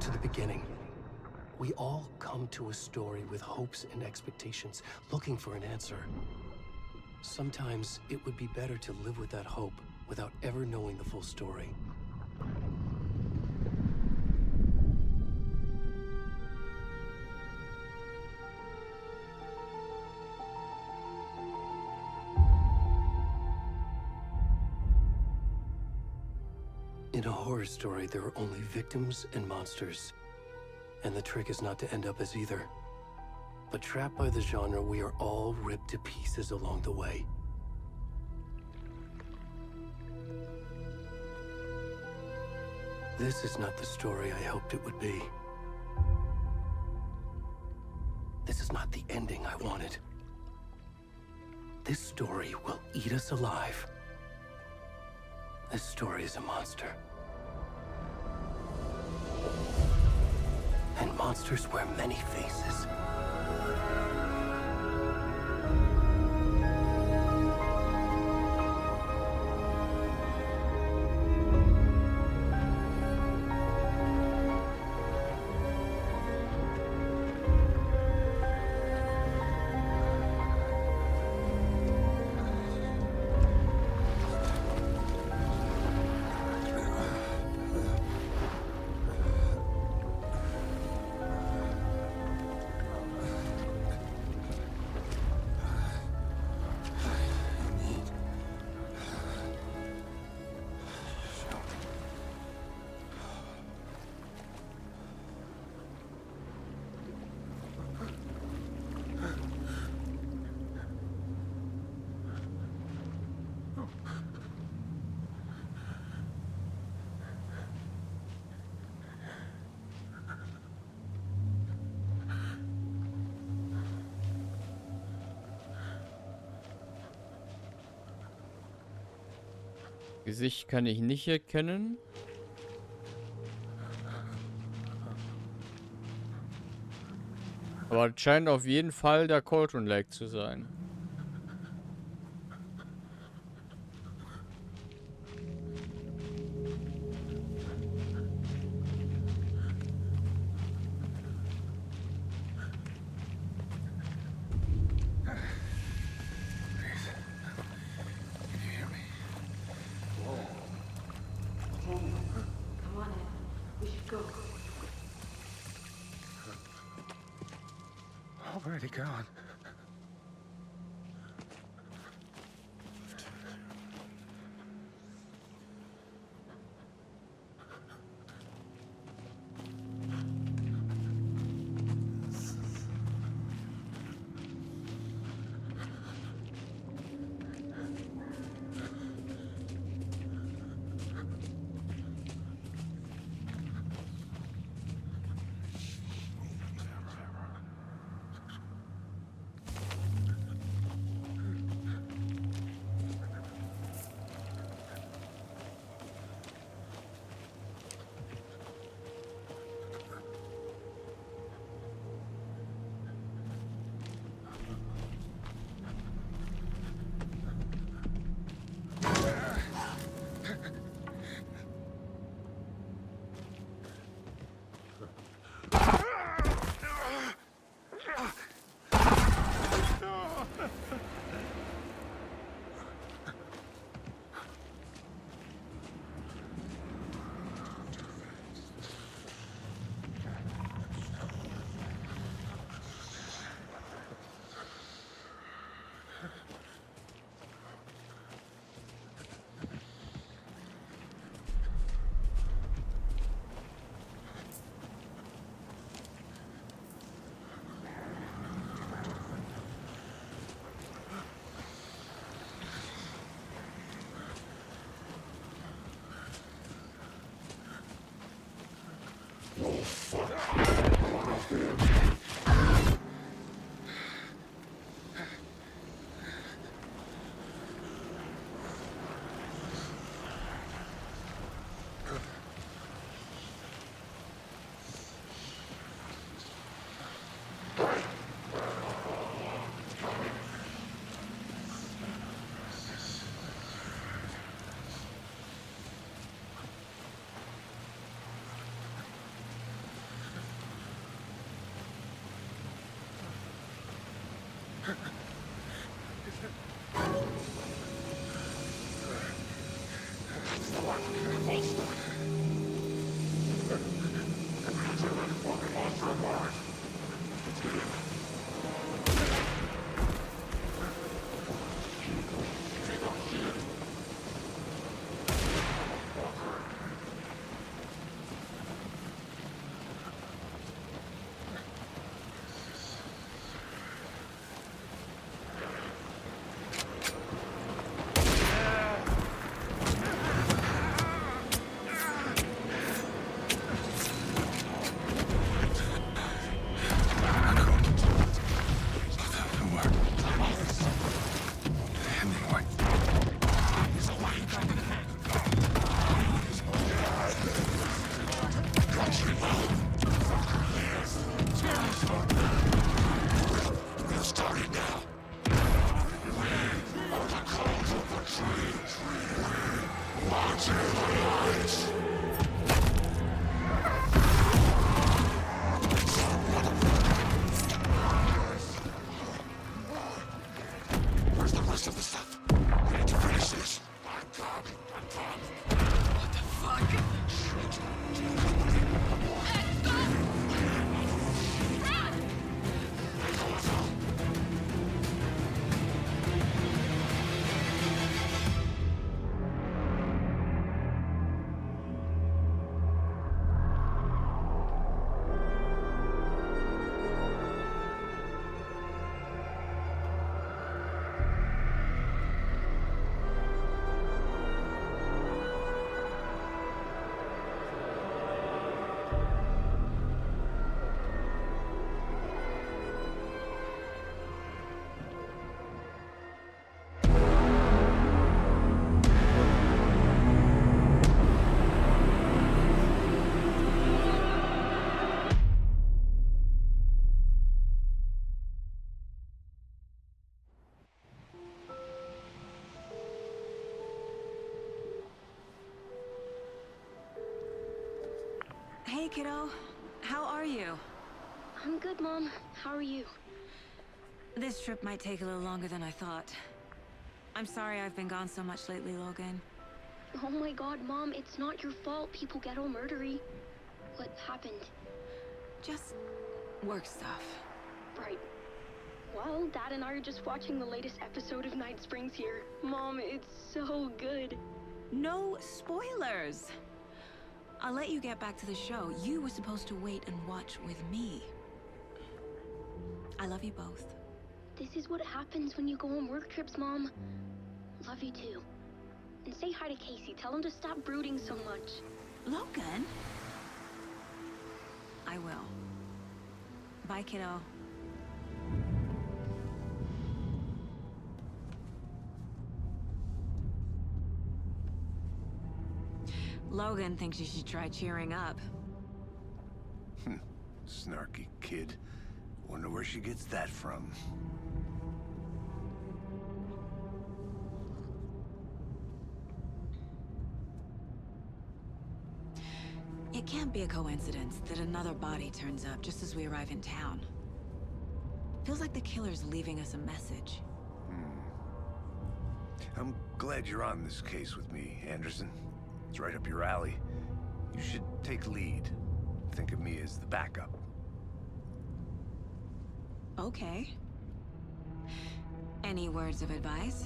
to the beginning. We all come to a story with hopes and expectations, looking for an answer. Sometimes it would be better to live with that hope without ever knowing the full story. In a horror story, there are only victims and monsters. And the trick is not to end up as either. But trapped by the genre, we are all ripped to pieces along the way. This is not the story I hoped it would be. This is not the ending I wanted. This story will eat us alive. This story is a monster. And monsters wear many faces. Gesicht kann ich nicht erkennen. Aber es scheint auf jeden Fall der Colton Lake zu sein. Already gone. Where's the rest of the stuff? I need to finish this. I'm done. What the fuck? Hey, kiddo. How are you? I'm good, Mom. How are you? This trip might take a little longer than I thought. I'm sorry I've been gone so much lately, Logan. Oh my god, Mom, it's not your fault people get all murdery. What happened? Just work stuff. Right. Well, Dad and I are just watching the latest episode of Night Springs here. Mom, it's so good. No spoilers! I'll let you get back to the show. You were supposed to wait and watch with me. I love you both. This is what happens when you go on work trips, Mom. Love you too. And say hi to Casey. Tell him to stop brooding so much. Logan? I will. Bye, kiddo. Logan thinks you should try cheering up. Snarky kid. Wonder where she gets that from. It can't be a coincidence that another body turns up just as we arrive in town. Feels like the killer's leaving us a message. I'm glad you're on this case with me, Anderson. It's right up your alley. You should take lead. Think of me as the backup. Okay. Any words of advice?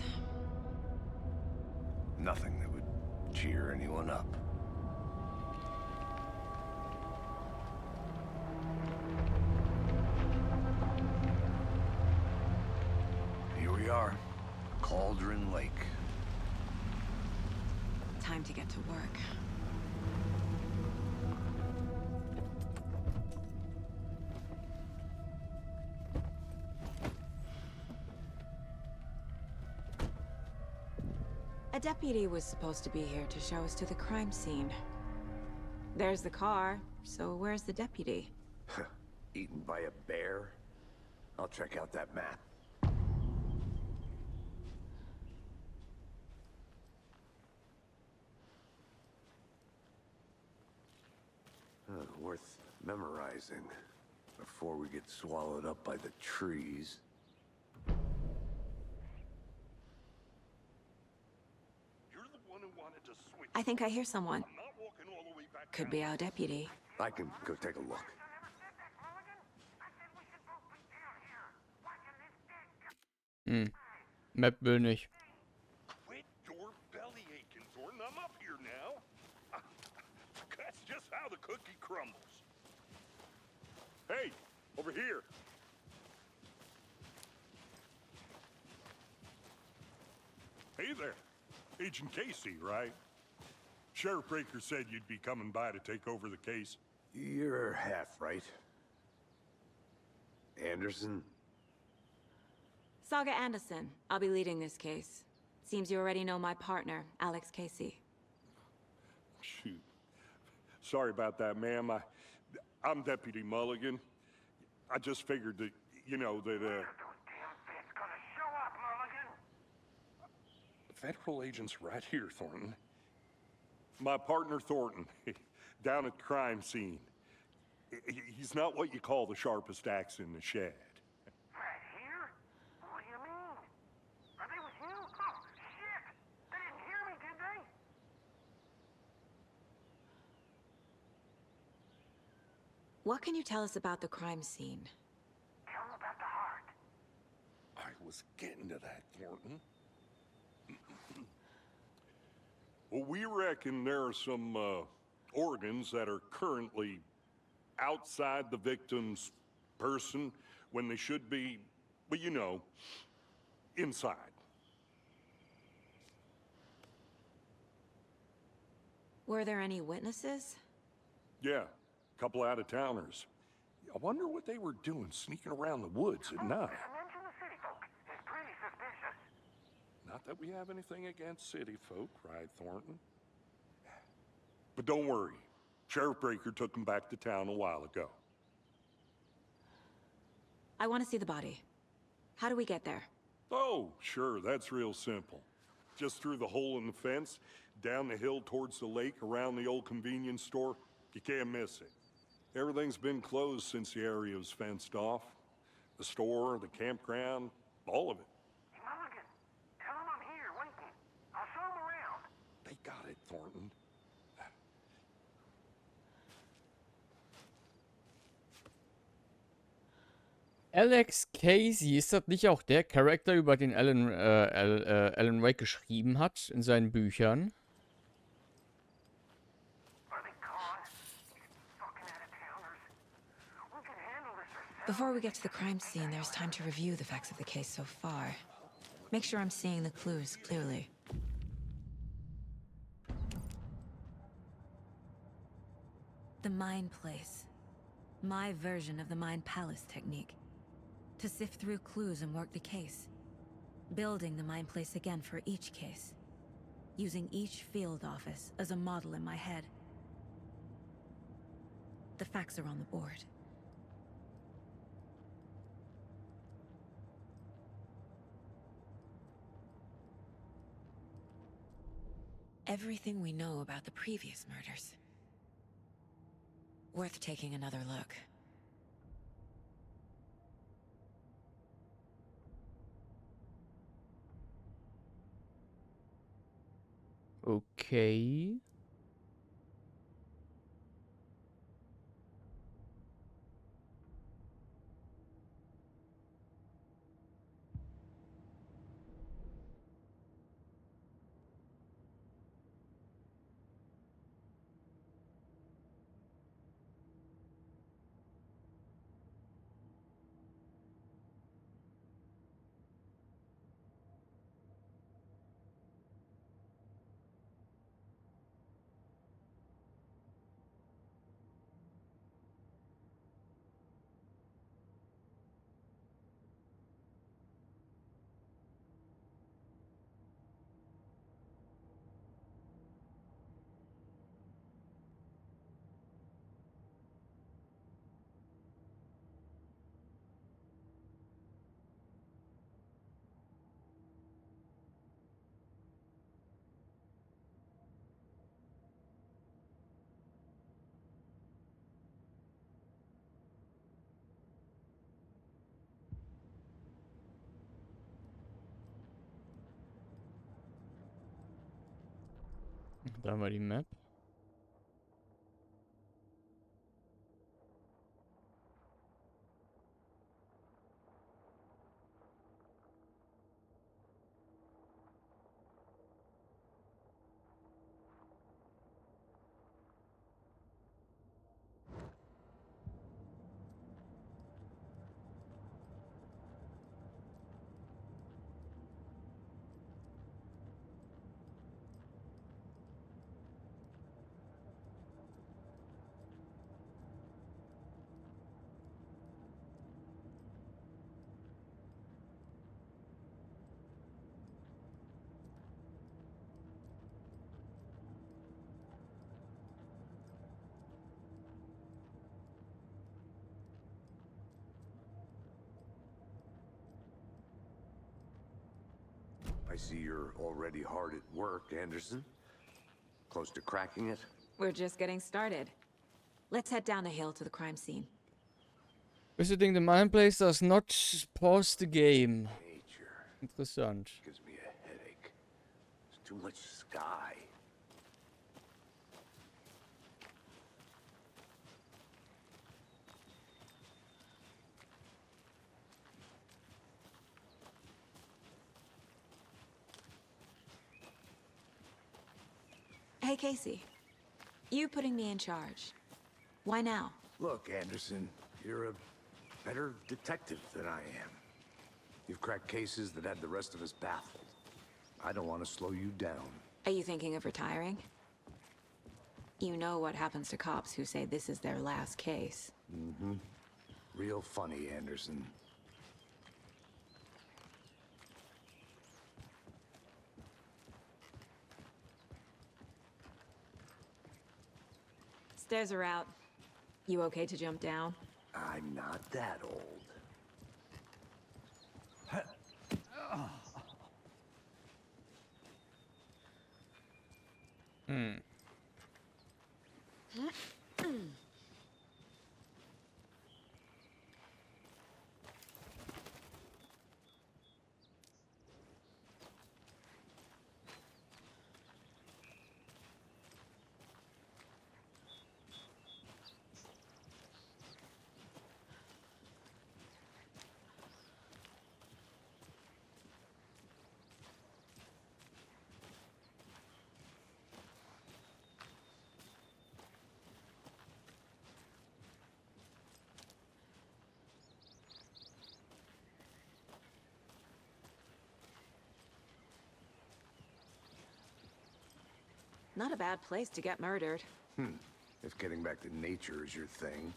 Nothing that would cheer anyone up. Here we are. Cauldron Lake. Time to get to work. A deputy was supposed to be here to show us to the crime scene. There's the car, so where's the deputy? Eaten by a bear? I'll check out that map. Worth memorizing before we get swallowed up by the trees. You're the one who wanted to switch. I think I hear someone. I'm not walking all the way back Could down. be our deputy. I can go take a look. Map will nicht. Quit your belly aching, Thornton. I'm up here now. That's just how the cookie crumbles. Hey, over here. Hey there. Agent Casey, right? Sheriff Breaker said you'd be coming by to take over the case. You're half right. Anderson? Saga Anderson. I'll be leading this case. Seems you already know my partner, Alex Casey. Shoot. Sorry about that, ma'am. I'm Deputy Mulligan. I just figured that, you know, that, Federal agents right here, Thornton. My partner, Thornton, down at the crime scene. He's not what you call the sharpest axe in the shed. Right here? What do you mean? Are they with you? Oh, shit! They didn't hear me, did they? What can you tell us about the crime scene? Tell them about the heart. I was getting to that, Thornton. Well, we reckon there are some organs that are currently outside the victim's person when they should be, well, you know, inside. Were there any witnesses? Yeah, a couple out-of-towners. I wonder what they were doing sneaking around the woods at night. Mention the city folk. It's pretty suspicious. Not that we have anything against city folk, right, Thornton? But don't worry. Sheriff Breaker took them back to town a while ago. I want to see the body. How do we get there? Oh, sure, that's real simple. Just through the hole in the fence, down the hill towards the lake, around the old convenience store. You can't miss it. Everything's been closed since the area was fenced off. The store, the campground, all of it. Mulligan, tell them I'm here, waiting. I'll show them around. They got it, Thornton. Alex Casey, ist das nicht auch der Charakter, über den Alan Wake geschrieben hat in seinen Büchern? Are they gone? Fucking out-of-towners. We can handle this ourselves. Before we get to the crime scene, there's time to review the facts of the case so far. Make sure I'm seeing the clues clearly. The Mind Place. My version of the Mind Palace technique. To sift through clues and work the case. Building the Mind Place again for each case. Using each field office as a model in my head. The facts are on the board. Everything we know about the previous murders. Worth taking another look. Okay. Da haben wir die Map. I see you're already hard at work, Anderson. Close to cracking it? We're just getting started. Let's head down the hill to the crime scene. Visiting the mine place does not pause the game. Nature Interessant. gives me a headache. There's too much sky. Hey, Casey. You putting me in charge. Why now? Look, Anderson, you're a better detective than I am. You've cracked cases that had the rest of us baffled. I don't want to slow you down. Are you thinking of retiring? You know what happens to cops who say this is their last case. Mm-hmm. Real funny, Anderson. Stairs are out. You okay to jump down? I'm not that old. Not a bad place to get murdered. If getting back to nature is your thing.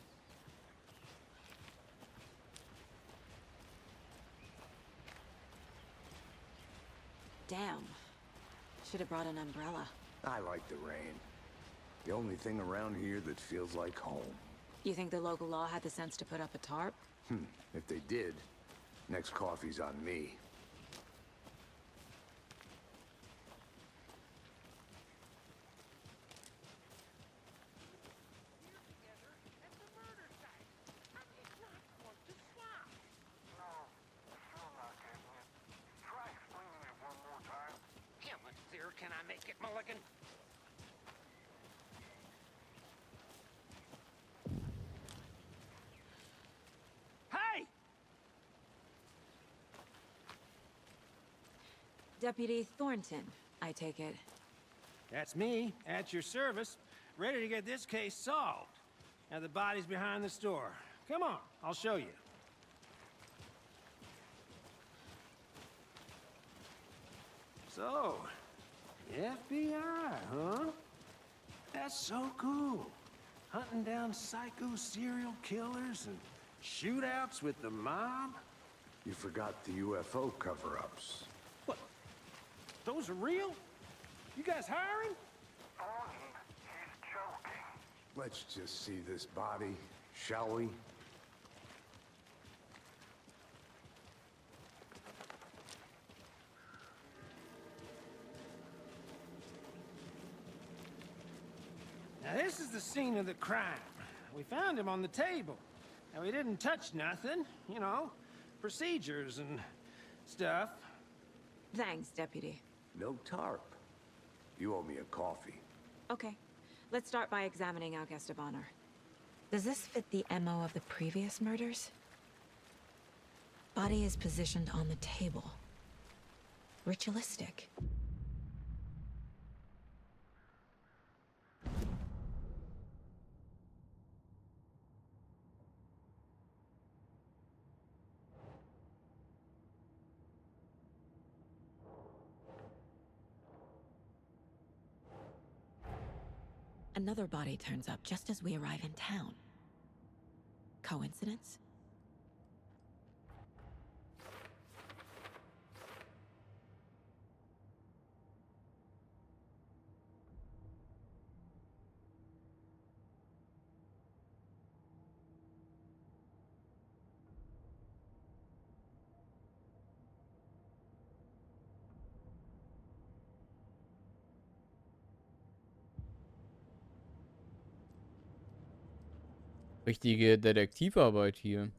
Damn. Should have brought an umbrella. I like the rain. The only thing around here that feels like home. You think the local law had the sense to put up a tarp? If they did, next coffee's on me. How much clearer can I make it, Mulligan? Hey! Deputy Thornton, I take it. That's me, at your service, ready to get this case solved. Now the body's behind the store. Come on, I'll show you. So, FBI, huh? That's so cool. Hunting down psycho serial killers and shootouts with the mob. You forgot the UFO cover-ups. What? Those are real? You guys hiring? He's joking. Let's just see this body, shall we? Now this is the scene of the crime. We found him on the table. Now we didn't touch nothing, you know, procedures and stuff. Thanks, Deputy. No tarp. You owe me a coffee. Okay. Let's start by examining our guest of honor. Does this fit the MO of the previous murders? Body is positioned on the table. Ritualistic. Another body turns up just as we arrive in town. Coincidence? Richtige Detektivarbeit hier.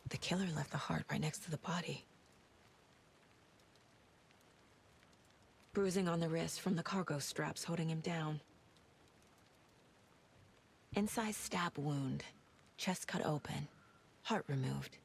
The killer left the heart right next to the body. Bruising on the wrist from the cargo straps holding him down. Incised stab wound. Chest cut open. Heart removed.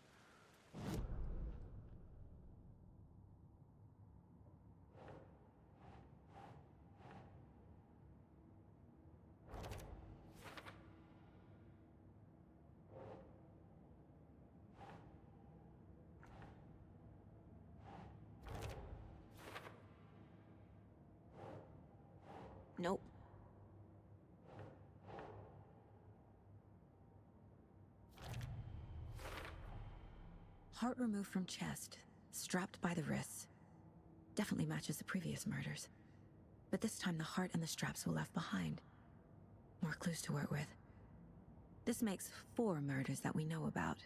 Nope. Heart removed from chest, strapped by the wrists. Definitely matches the previous murders. But this time the heart and the straps were left behind. More clues to work with. This makes 4 murders that we know about.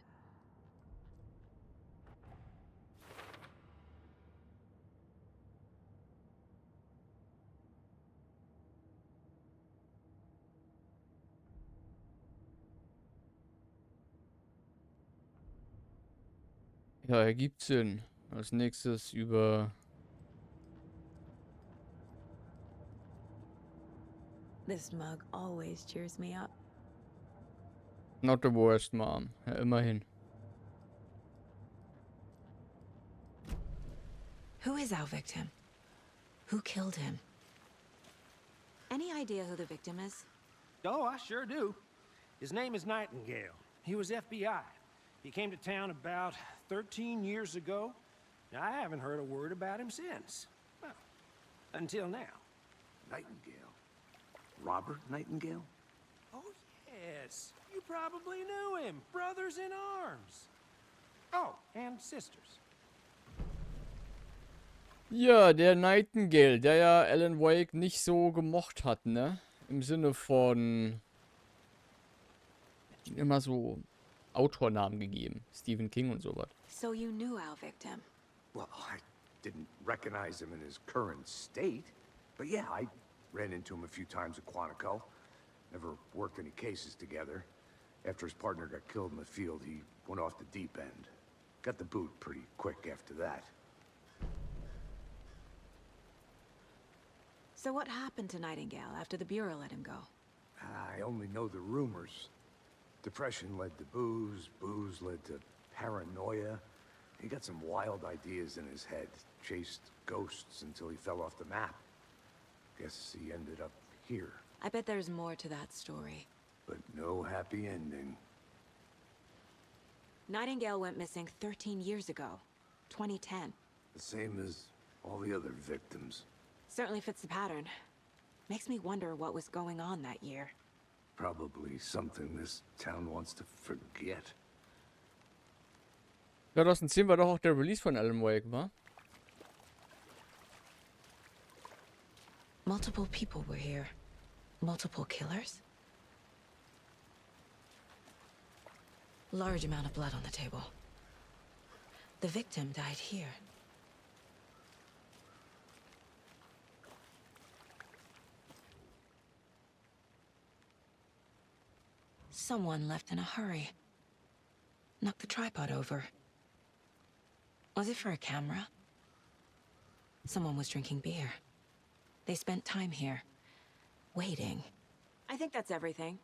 Ja, ergibt Sinn. Als nächstes über... This mug always cheers me up. Not the worst, Mom. Ja, immerhin. Who is our victim? Who killed him? Any idea who the victim is? Oh, I sure do. His name is Nightingale. He was FBI. He came to town about 13 years ago. Now, I haven't heard a word about him since. Well, until now. Nightingale? Robert Nightingale? Oh, yes. You probably knew him. Brothers in arms. Oh, and sisters. Ja, der Nightingale, der ja Alan Wake nicht so gemocht hat, ne? Im Sinne von... immer so Autornamen gegeben. Stephen King und sowas. So you knew our victim? Well, I didn't recognize him in his current state. But yeah, I ran into him a few times at Quantico. Never worked any cases together. After his partner got killed in the field, he went off the deep end. Got the boot pretty quick after that. So what happened to Nightingale after the Bureau let him go? I only know the rumors. Depression led to booze, booze led to paranoia. He got some wild ideas in his head, chased ghosts until he fell off the map. Guess he ended up here. I bet there's more to that story. But no happy ending. Nightingale went missing 13 years ago, 2010. The same as all the other victims. Certainly fits the pattern. Makes me wonder what was going on that year. Probably something this town wants to forget. 2010 war doch auch der Release von Alan Wake, wa? Multiple people were here. Multiple killers? Large amount of blood on the table. The victim died here. Someone left in a hurry. Knocked the tripod over. Was it for a camera? Someone was drinking beer. They spent time here. Waiting. I think that's everything.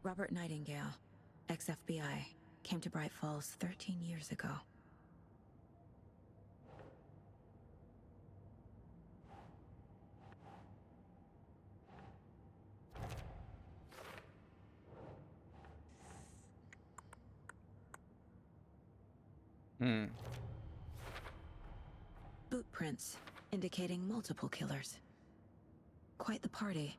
Robert Nightingale, ex-FBI, came to Bright Falls 13 years ago. Boot fingerprints, indicating multiple killers. Quite the party.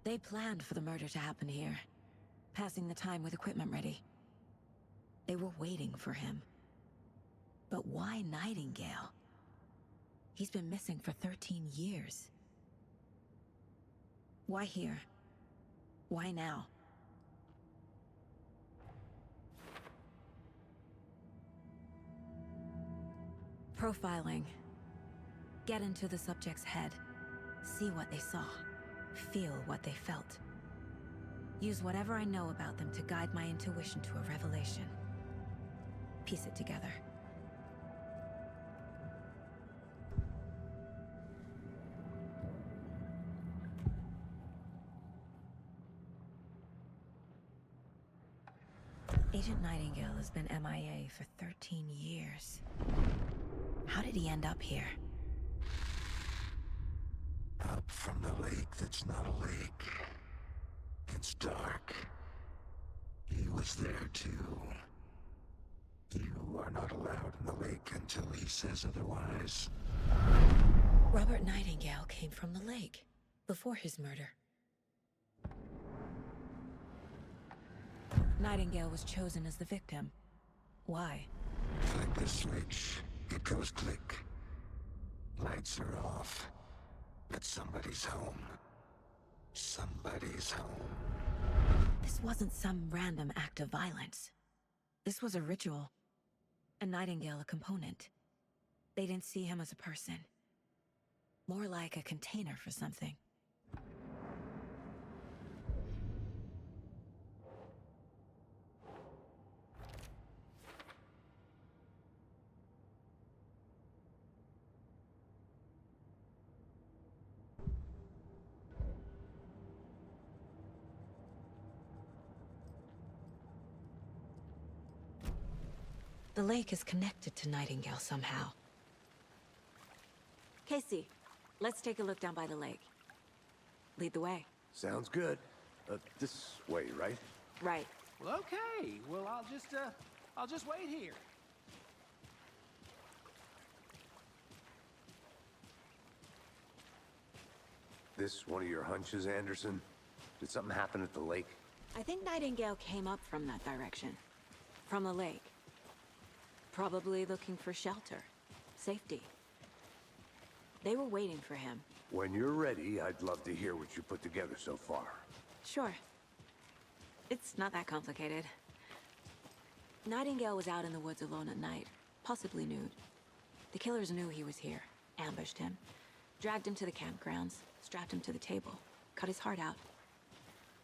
They planned for the murder to happen here, passing the time with equipment ready. They were waiting for him. But why Nightingale? He's been missing for 13 years. Why here? Why now? Profiling. Get into the subject's head. See what they saw. Feel what they felt. Use whatever I know about them to guide my intuition to a revelation. Piece it together. Agent Nightingale has been MIA for 13 years. How did he end up here? Up from the lake that's not a lake. It's dark. He was there too. You are not allowed in the lake until he says otherwise. Robert Nightingale came from the lake, before his murder. Nightingale was chosen as the victim. Why? Flick the switch. It goes click. Lights are off. But somebody's home. Somebody's home. This wasn't some random act of violence. This was a ritual. And Nightingale a component. They didn't see him as a person. More like a container for something. The lake is connected to Nightingale somehow. Casey, let's take a look down by the lake. Lead the way. Sounds good. This way, right? Right. Well, okay. Well, I'll just wait here. This one of your hunches, Anderson? Did something happen at the lake? I think Nightingale came up from that direction. From the lake. Probably looking for shelter. Safety. They were waiting for him. When you're ready, I'd love to hear what you put together so far. Sure. It's not that complicated. Nightingale was out in the woods alone at night, possibly nude. The killers knew he was here, ambushed him, dragged him to the campgrounds, strapped him to the table, cut his heart out.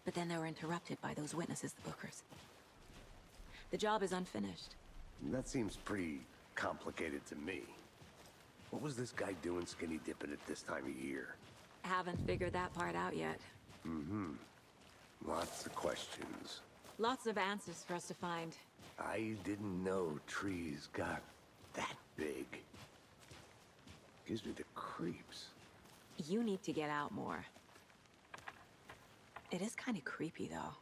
But then they were interrupted by those witnesses, the Bookers. The job is unfinished. That seems pretty complicated to me. What was this guy doing skinny dipping at this time of year? Haven't figured that part out yet. Mm-hmm. Lots of questions. Lots of answers for us to find. I didn't know trees got that big. Gives me the creeps. You need to get out more. It is kind of creepy, though.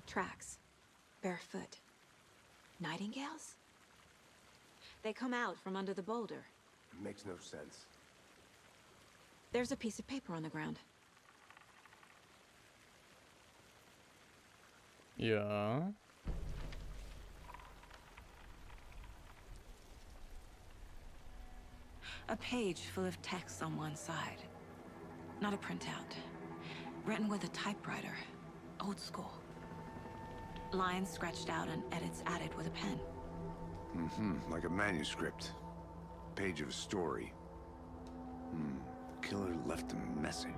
Tracks. Barefoot. Nightingales? They come out from under the boulder. Makes no sense. There's a piece of paper on the ground. Ja. A page full of text on one side. Not a printout. Written with a typewriter. Old school. Lines scratched out and edits added with a pen. Mm-hmm, like a manuscript. Page of a story. Killer left a message.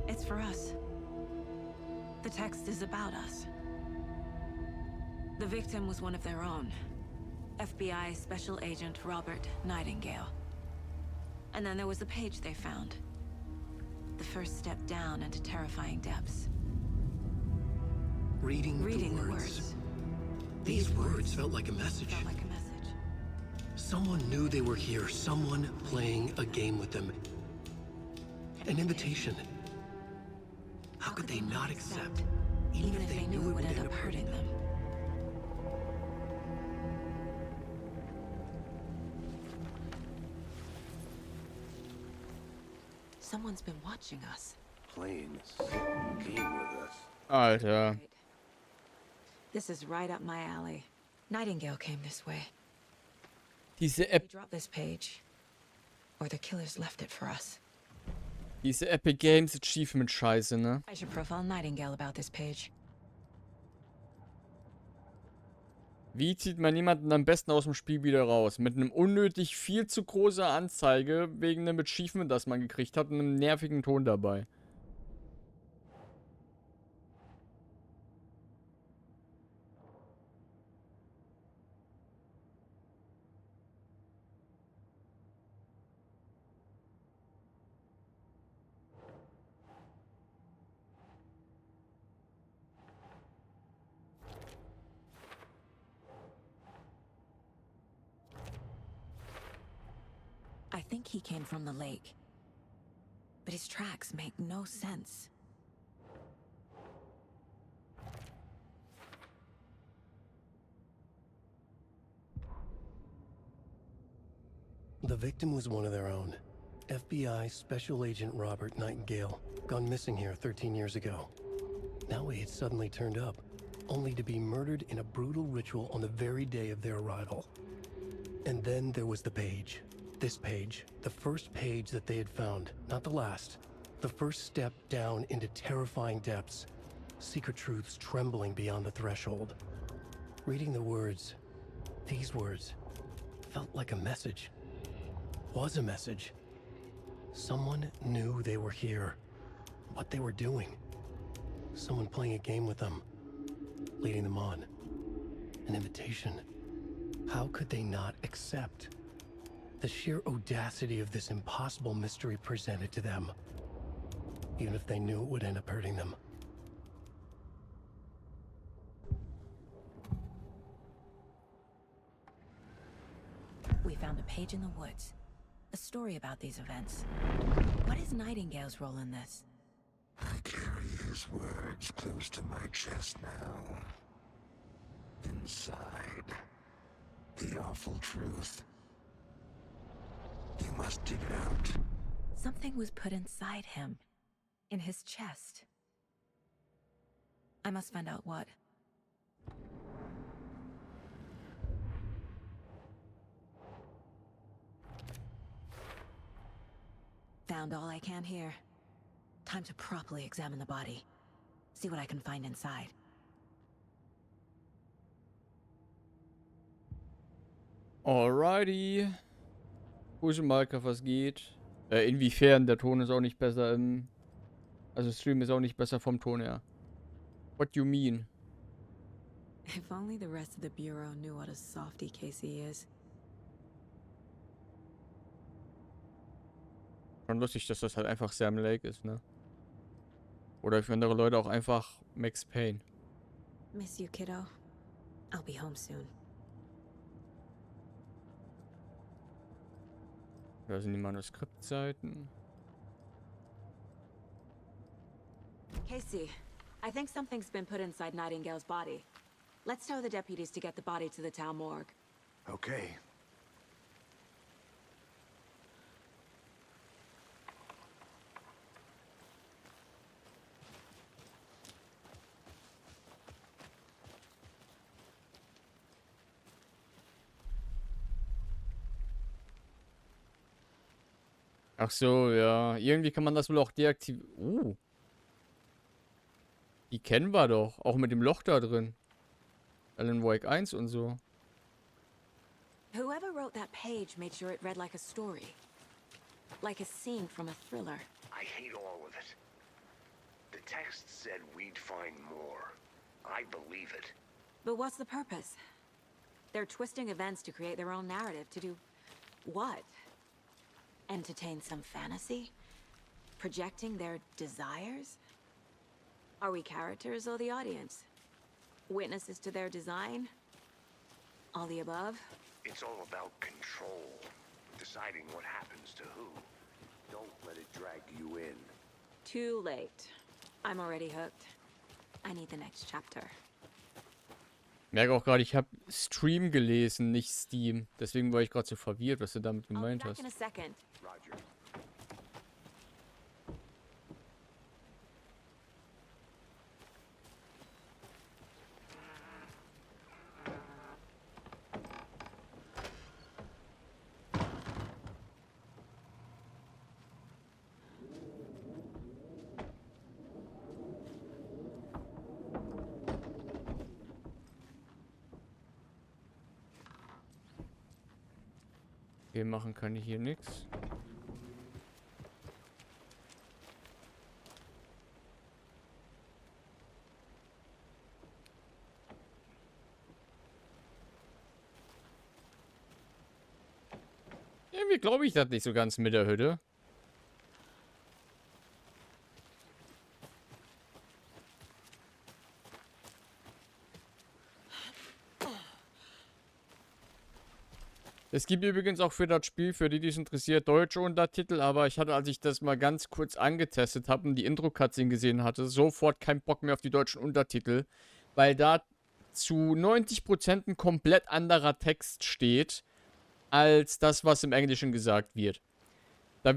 It's for us. The text is about us. The victim was one of their own. FBI Special Agent Robert Nightingale. And then there was the page they found. The first step down into terrifying depths. Reading Reading the the words. words. These words felt like a message. Felt like a message. Someone knew they were here. Someone playing a game with them. An invitation. How could they not accept? Even if they knew it would end up hurting them. Someone's been watching us. Playing this game with us. Alter. Right. This is right up my alley. Nightingale came this way. Diese We App, dropped this page, or the killers left it for us. diese Epic Games Achievement Scheiße, ne? I should profile Nightingale about this page. Wie zieht man jemanden am besten aus dem Spiel wieder raus? Mit einem unnötig viel zu großer Anzeige wegen einem Achievement, das man gekriegt hat, und einem nervigen Ton dabei. I think he came from the lake. But his tracks make no sense. The victim was one of their own. FBI Special Agent Robert Nightingale, gone missing here 13 years ago. Now he had suddenly turned up, only to be murdered in a brutal ritual on the very day of their arrival. And then there was the page. This page, the first page that they had found, not the last. The first step down into terrifying depths. Secret truths trembling beyond the threshold. Reading the words, these words, felt like a message. Was a message. Someone knew they were here. What they were doing. Someone playing a game with them. Leading them on. An invitation. How could they not accept? The sheer audacity of this impossible mystery presented to them. Even if they knew it would end up hurting them. We found a page in the woods. A story about these events. What is Nightingale's role in this? I carry his words close to my chest now. Inside, the awful truth. You must dig it out. Something was put inside him. In his chest. I must find out what. Found all I can here. Time to properly examine the body. See what I can find inside. Alrighty. Grüße Malka, was geht? Inwiefern? Der Ton ist auch nicht besser im... Also Stream ist auch nicht besser vom Ton her. What you mean? If only the rest of the Bureau knew what a softy Casey is. Schon lustig, dass das halt einfach Sam Lake ist, ne? Oder für andere Leute auch einfach Max Payne. Miss you, kiddo. I'll be home soon. Da sind die Manuskriptseiten. Casey, I think something's been put inside Nightingale's body. Let's tell the deputies to get the body to the town morgue. Okay. Ach so, ja. Irgendwie kann man das wohl auch deaktivieren. Die kennen wir doch. Auch mit dem Loch da drin. Alan Wake 1 und so. Whoever wrote that page made sure it read like a story. Like a scene from a thriller. I hate all of it. The text said we'd find more. I believe it. But what's the purpose? They're twisting events to create their own narrative. To do what? Entertain some fantasy? Projecting their desires? Are we characters or the audience? Witnesses to their design? All the above? It's all about control. Deciding what happens to who. Don't let it drag you in. Too late. I'm already hooked. I need the next chapter. Ich merke auch gerade, ich habe Stream gelesen, nicht Steam. Deswegen war ich gerade so verwirrt, was du damit gemeint I'll be hast. back in a second. Roger. Okay, machen kann ich hier nichts. Irgendwie glaube ich das nicht so ganz mit der Hütte. Es gibt übrigens auch für das Spiel, für die, die es interessiert, deutsche Untertitel, aber ich hatte, als ich das mal ganz kurz angetestet habe und die Intro-Cutscene gesehen hatte, sofort keinen Bock mehr auf die deutschen Untertitel, weil da zu 90% ein komplett anderer Text steht, als das, was im Englischen gesagt wird. Da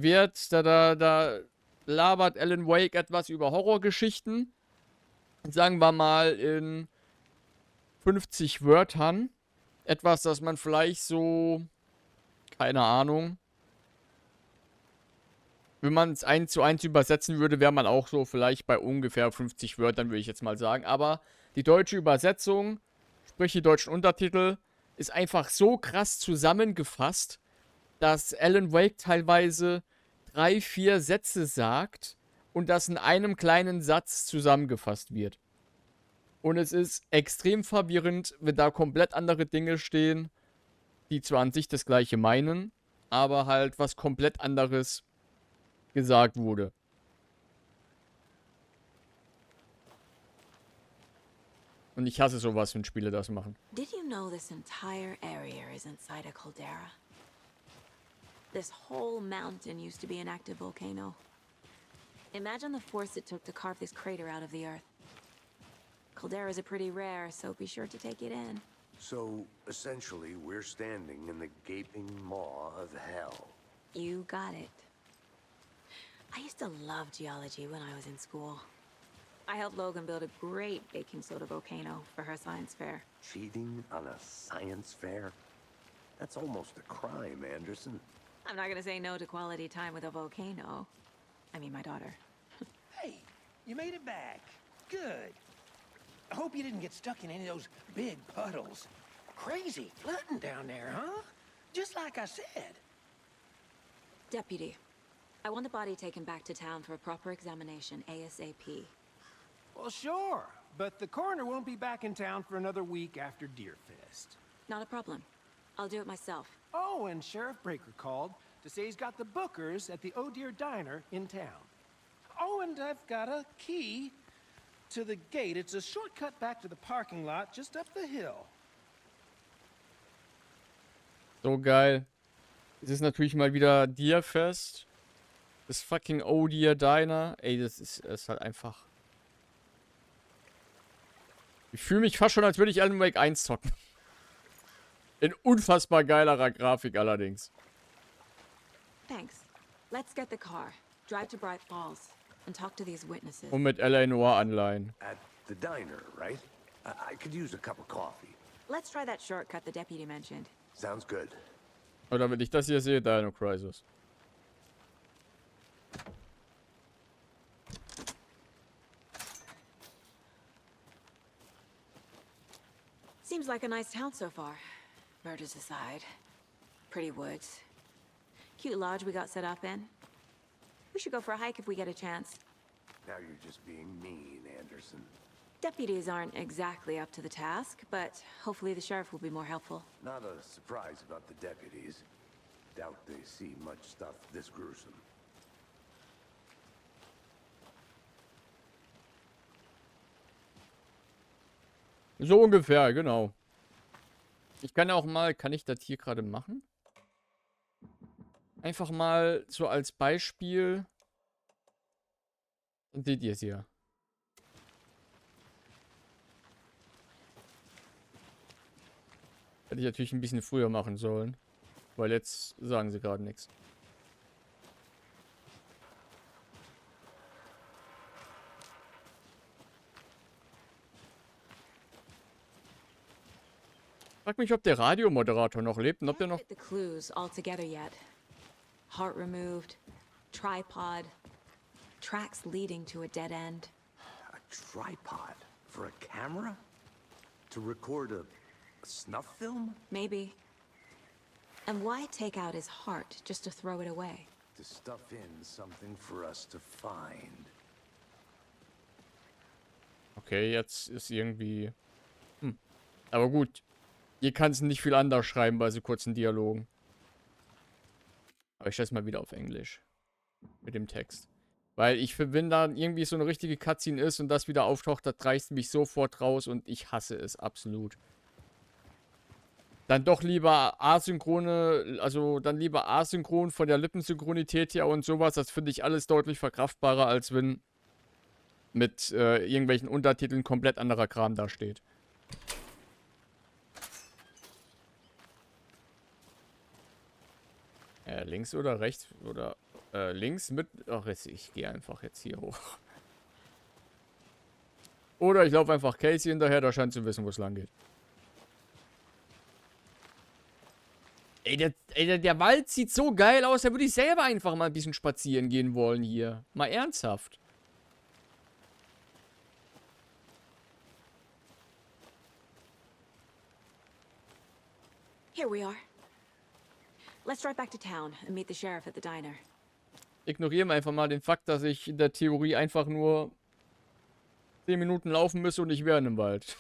labert Alan Wake etwas über Horrorgeschichten, sagen wir mal in 50 Wörtern. Etwas, das man vielleicht so, keine Ahnung, wenn man es 1:1 übersetzen würde, wäre man auch so vielleicht bei ungefähr 50 Wörtern, würde ich jetzt mal sagen. Aber die deutsche Übersetzung, sprich die deutschen Untertitel, ist einfach so krass zusammengefasst, dass Alan Wake teilweise 3, 4 Sätze sagt und das in einem kleinen Satz zusammengefasst wird. Und es ist extrem verwirrend, wenn da komplett andere Dinge stehen, die zwar an sich das Gleiche meinen, aber halt was komplett anderes gesagt wurde. Und ich hasse sowas, wenn Spiele das machen. Did you know this entire area is inside a caldera? This whole mountain used to be an active volcano. Imagine the force it took to carve this crater out of the earth. Calderas are pretty rare, so be sure to take it in. So, essentially, we're standing in the gaping maw of hell. You got it. I used to love geology when I was in school. I helped Logan build a great baking soda volcano for her science fair. Cheating on a science fair? That's almost a crime, Anderson. I'm not gonna say no to quality time with a volcano. I mean, my daughter. Hey, you made it back. Good. I hope you didn't get stuck in any of those big puddles. Crazy flooding down there, huh? Just like I said. Deputy, I want the body taken back to town for a proper examination ASAP. Well, sure. But the coroner won't be back in town for another week after Deerfest. Not a problem. I'll do it myself. Oh, and Sheriff Breaker called to say he's got the Bookers at the Oh Dear Diner in town. Oh, and I've got a key to the gate. It's a shortcut back to the parking lot just up the hill. So geil. Es ist natürlich mal wieder Deerfest. Das fucking Oh Dear Diner. Ey, das ist halt einfach... Ich fühle mich fast schon, als würde ich Alan Wake 1 zocken. In unfassbar geilerer Grafik allerdings. Thanks. Let's get the car. Drive to Bright Falls and talk to these witnesses. Und mit L.A. Noir Anleihen. At the diner, right? I could use a cup of coffee. Let's try that shortcut the deputy mentioned. Sounds good. Oder wenn ich das hier sehe, Dino Crisis. Seems like a nice town so far. Murders aside. Pretty woods. Cute lodge we got set up in. We should go for a hike if we get a chance. Now you're just being mean, Anderson. Deputies aren't exactly up to the task, but hopefully the sheriff will be more helpful. Not a surprise about the deputies. Doubt they see much stuff this gruesome. So ungefähr, genau. Ich kann ja auch mal, kann ich das hier gerade machen? Einfach mal so als Beispiel. Dann seht ihr es hier. Hätte ich natürlich ein bisschen früher machen sollen. Weil jetzt sagen sie gerade nichts. Frag mich, ob der Radiomoderator noch lebt und ob der noch... The clues all together yet. Heart removed, tripod, tracks leading to a dead end. A tripod for a camera? To record a snuff film? Maybe. And why take out his heart just to throw it away? To stuff in something for us to find. Okay, jetzt ist irgendwie... Aber gut. Hier kannst du nicht viel anders schreiben bei so kurzen Dialogen. Aber ich stelle es mal wieder auf Englisch. Mit dem Text. Weil ich finde, wenn da irgendwie so eine richtige Cutscene ist und das wieder auftaucht, das reißt mich sofort raus und ich hasse es absolut. Dann doch lieber asynchrone, also dann lieber asynchron von der Lippensynchronität her und sowas. Das finde ich alles deutlich verkraftbarer, als wenn mit irgendwelchen Untertiteln komplett anderer Kram da steht. Links oder rechts oder links mit... Ach, ich gehe einfach jetzt hier hoch. Oder ich laufe einfach Casey hinterher, der scheint zu wissen, wo es lang geht. Ey, der Wald sieht so geil aus, da würde ich selber einfach mal ein bisschen spazieren gehen wollen hier. Mal ernsthaft. Here we are. Let's drive back to town and meet the sheriff at the diner. Ignorieren wir einfach mal den Fakt, dass ich in der Theorie einfach nur 10 Minuten laufen müsste und ich wäre in dem Wald.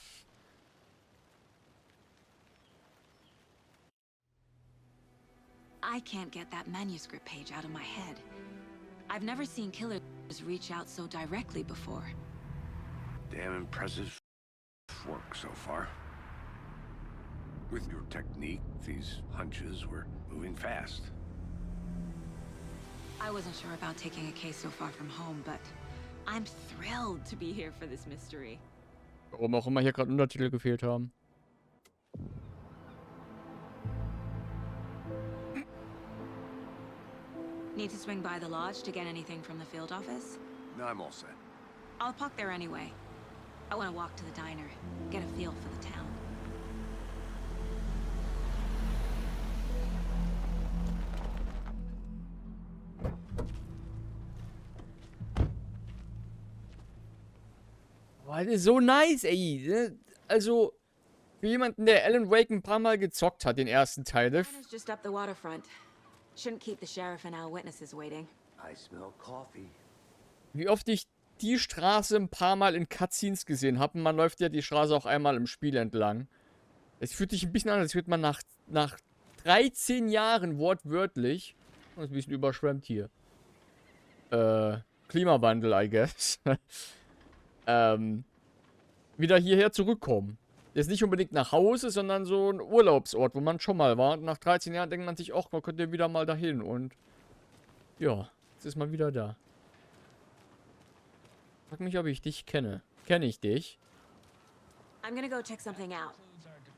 I can't get that manuscript page out of my head. I've never seen killers reach out so directly before. Damn impressive work so far. With your technique, these hunches were moving fast. I wasn't sure about taking a case so far from home, but I'm thrilled to be here for this mystery. Warum auch immer hier gerade Untertitel gefehlt haben. Need to swing by the lodge to get anything from the field office? No, I'm all set. I'll park there anyway. I want to walk to the diner, get a feel for the town. Boah, das ist so nice, ey. Also, für jemanden, der Alan Wake ein paar Mal gezockt hat, den ersten Teil. Diner's just up the waterfront. Shouldn't keep the sheriff and our witnesses waiting. I smell coffee. Wie oft ich die Straße ein paar Mal in Cutscenes gesehen habe. Man läuft ja die Straße auch einmal im Spiel entlang. Es fühlt sich ein bisschen an, als würde man nach 13 Jahren wortwörtlich, das ist ein bisschen überschwemmt hier, Klimawandel, I guess, wieder hierher zurückkommen. Jetzt nicht unbedingt nach Hause, sondern so ein Urlaubsort, wo man schon mal war. Und nach 13 Jahren denkt man sich, ach, man könnte wieder mal dahin. Und ja, jetzt ist man wieder da. Frag mich, ob ich dich kenne. Kenne ich dich? I'm gonna go check something out.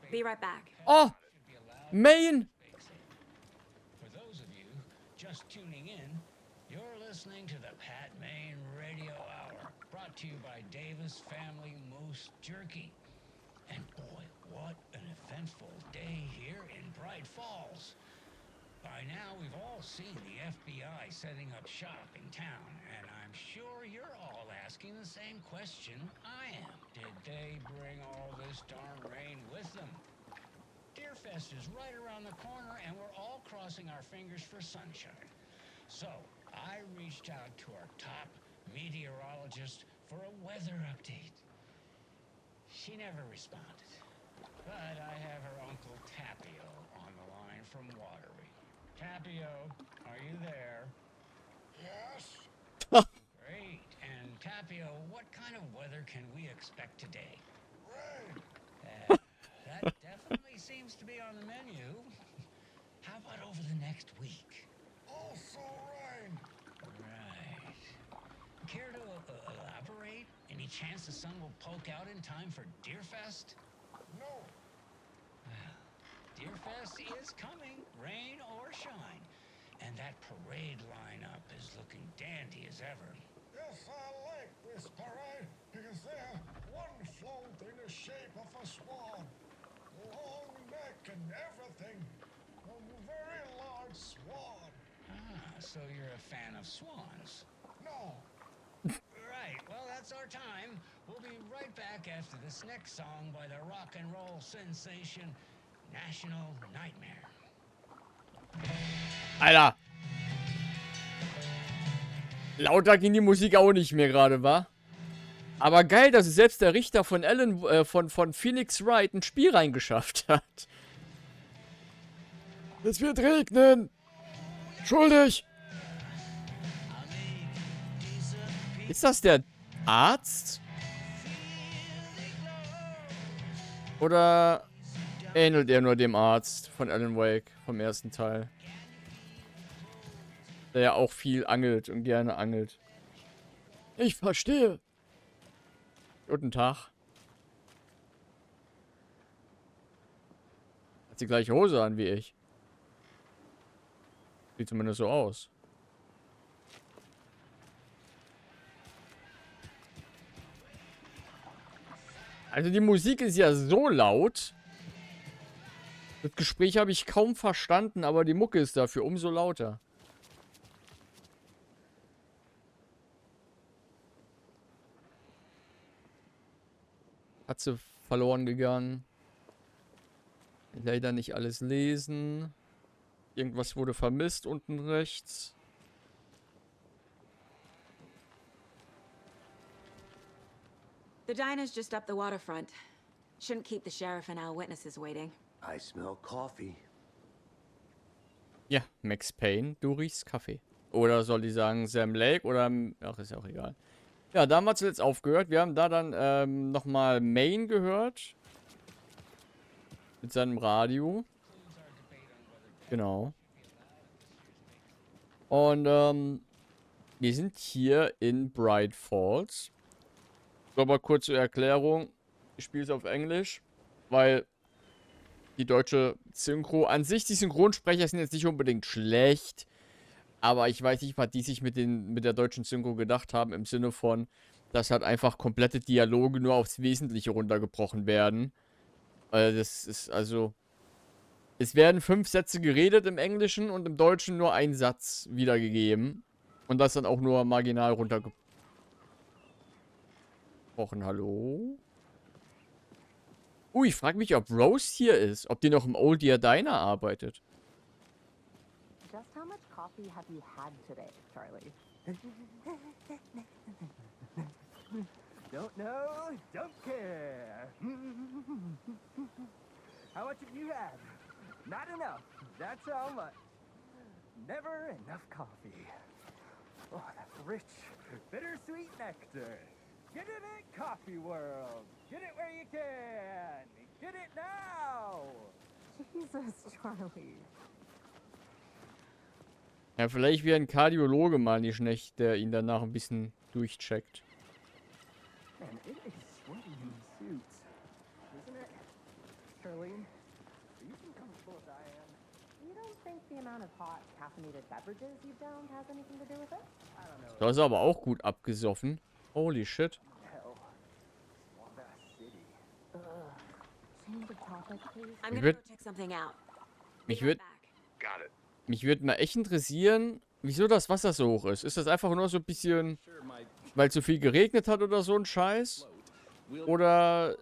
Be right back. Oh! Main! For those of you just tuning in, you're listening to the Pat Main Radio Hour, brought to you by Davis Family Moose Jerky. And boy, what an eventful day here in Bright Falls. By now, we've all seen the FBI setting up shop in town, and I'm sure you're all asking the same question I am. Did they bring all this darn rain with them? Deerfest is right around the corner, and we're all crossing our fingers for sunshine. So, I reached out to our top meteorologist for a weather update. She never responded, but I have her Uncle Tapio on the line from Watery. Tapio, are you there? Yes? Great. And Tapio, what kind of weather can we expect today? Rain. That definitely seems to be on the menu. How about over the next week? Also, Ryan. Right. Care to elaborate? Any chance the sun will poke out in time for Deerfest? No. Well, Deerfest is coming, rain or shine. And that parade lineup is looking dandy as ever. Yes, I like this parade because they're one float in the shape of a swan. Long neck and everything. A very large swan. Ah, so you're a fan of swans. No. Right, well, that's our time. We'll be right back after this next song by the rock and roll sensation, National Nightmare. Alter. Lauter ging die Musik auch nicht mehr gerade, wa? Aber geil, dass selbst der Richter von von Phoenix Wright ein Spiel reingeschafft hat. Es wird regnen. Schuldig. Ist das der Arzt? Oder ähnelt er nur dem Arzt von Alan Wake vom ersten Teil? Der ja auch viel angelt und gerne angelt. Ich verstehe. Guten Tag. Hat die gleiche Hose an wie ich. Sieht zumindest so aus. Also die Musik ist ja so laut. Das Gespräch habe ich kaum verstanden, aber die Mucke ist dafür umso lauter. Hat sie verloren gegangen. Leider nicht alles lesen. Irgendwas wurde vermisst unten rechts. The diner's just up the waterfront. Shouldn't keep the sheriff and our witnesses waiting. I smell coffee. Ja, Max Payne, du riechst Kaffee. Oder soll die sagen Sam Lake oder... Ach, ist ja auch egal. Ja, da haben wir zuletzt aufgehört. Wir haben da dann nochmal Maine gehört. Mit seinem Radio. Genau. Und wir sind hier in Bright Falls. So, aber kurz zur Erklärung. Ich spiele es auf Englisch, weil die deutsche Synchro... An sich, die Synchronsprecher sind jetzt nicht unbedingt schlecht. Aber ich weiß nicht, was die sich mit der deutschen Synchro gedacht haben. Im Sinne von, dass halt einfach komplette Dialoge nur aufs Wesentliche runtergebrochen werden. Das ist also... Es werden 5 Sätze geredet im Englischen und im Deutschen nur ein Satz wiedergegeben. Und das dann auch nur marginal runtergebrochen. Hallo? Ich frage mich, ob Rose hier ist. Ob die noch im Old Year Diner arbeitet. Just how much coffee have you had today, Charlie? Don't know, don't care. How much have you had? Not enough. That's how much. Never enough coffee. Oh, that rich, bittersweet nectar. Get it at Coffee World. Get it where you can. Get it now. Jesus, Charlie. Ja, vielleicht wie ein Kardiologe mal nicht schlecht, der ihn danach ein bisschen durchcheckt. Man, it is sweaty in these suits, isn't it? Charlene, are you as comfortable as I am? You don't think the amount of hot caffeinated beverages you've downed has anything to do with it? I don't know. Das ist aber auch gut abgesoffen. Holy shit. Hell, Wanda City. Change of topic, please. I'm gonna go check something out. Mich würde Got it. mal echt interessieren, wieso das Wasser so hoch ist. Ist das einfach nur so ein bisschen, weil es so viel geregnet hat oder so ein Scheiß? Oder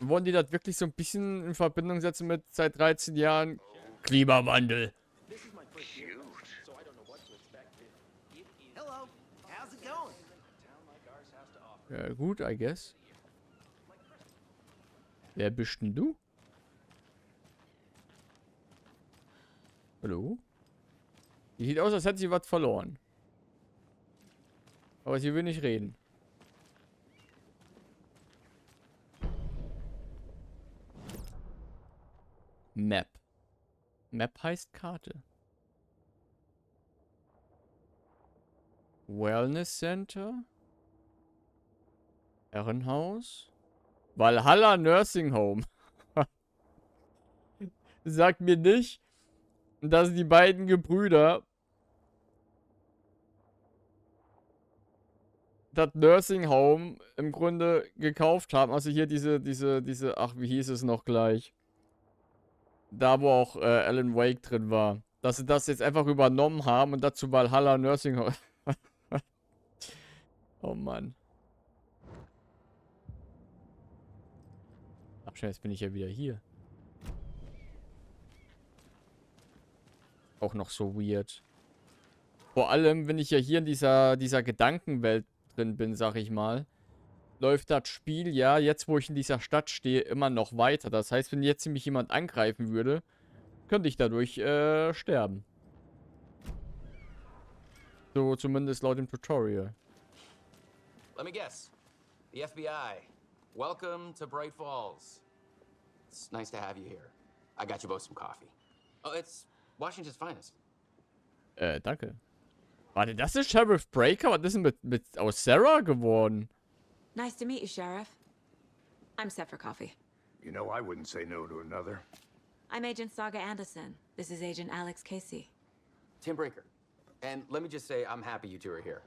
wollen die das wirklich so ein bisschen in Verbindung setzen mit seit 13 Jahren Klimawandel? Hello, how's it going? Ja gut, I guess. Wer bist denn du? Hallo? Die sieht aus, als hätte sie was verloren. Aber sie will nicht reden. Map. Map heißt Karte. Wellness Center. Herrenhaus. Valhalla Nursing Home. Sagt mir nicht, dass die beiden Gebrüder das Nursing Home im Grunde gekauft haben. Also hier diese, ach, wie hieß es noch gleich? Da, wo auch Alan Wake drin war. Dass sie das jetzt einfach übernommen haben und dazu Valhalla Nursing Home. Oh Mann. Ach, schön, jetzt bin ich ja wieder hier. Auch noch so weird. Vor allem, wenn ich ja hier in dieser Gedankenwelt drin bin, sag ich mal, läuft das Spiel ja, jetzt wo ich in dieser Stadt stehe, immer noch weiter. Das heißt, wenn jetzt mich jemand angreifen würde, könnte ich dadurch sterben. So zumindest laut dem Tutorial. Let me guess. The FBI. Welcome to Bright Falls. It's nice to have you here. I got you both some coffee. Oh, it's Washington's finest. Danke. Warte, das ist Sheriff Breaker? Was ist denn mit aus Sarah geworden? Nice to meet you, Sheriff. I'm set for coffee. You know, I wouldn't say no to another. I'm Agent Saga Anderson. This is Agent Alex Casey. Tim Breaker. And let me just say, I'm happy you two are here.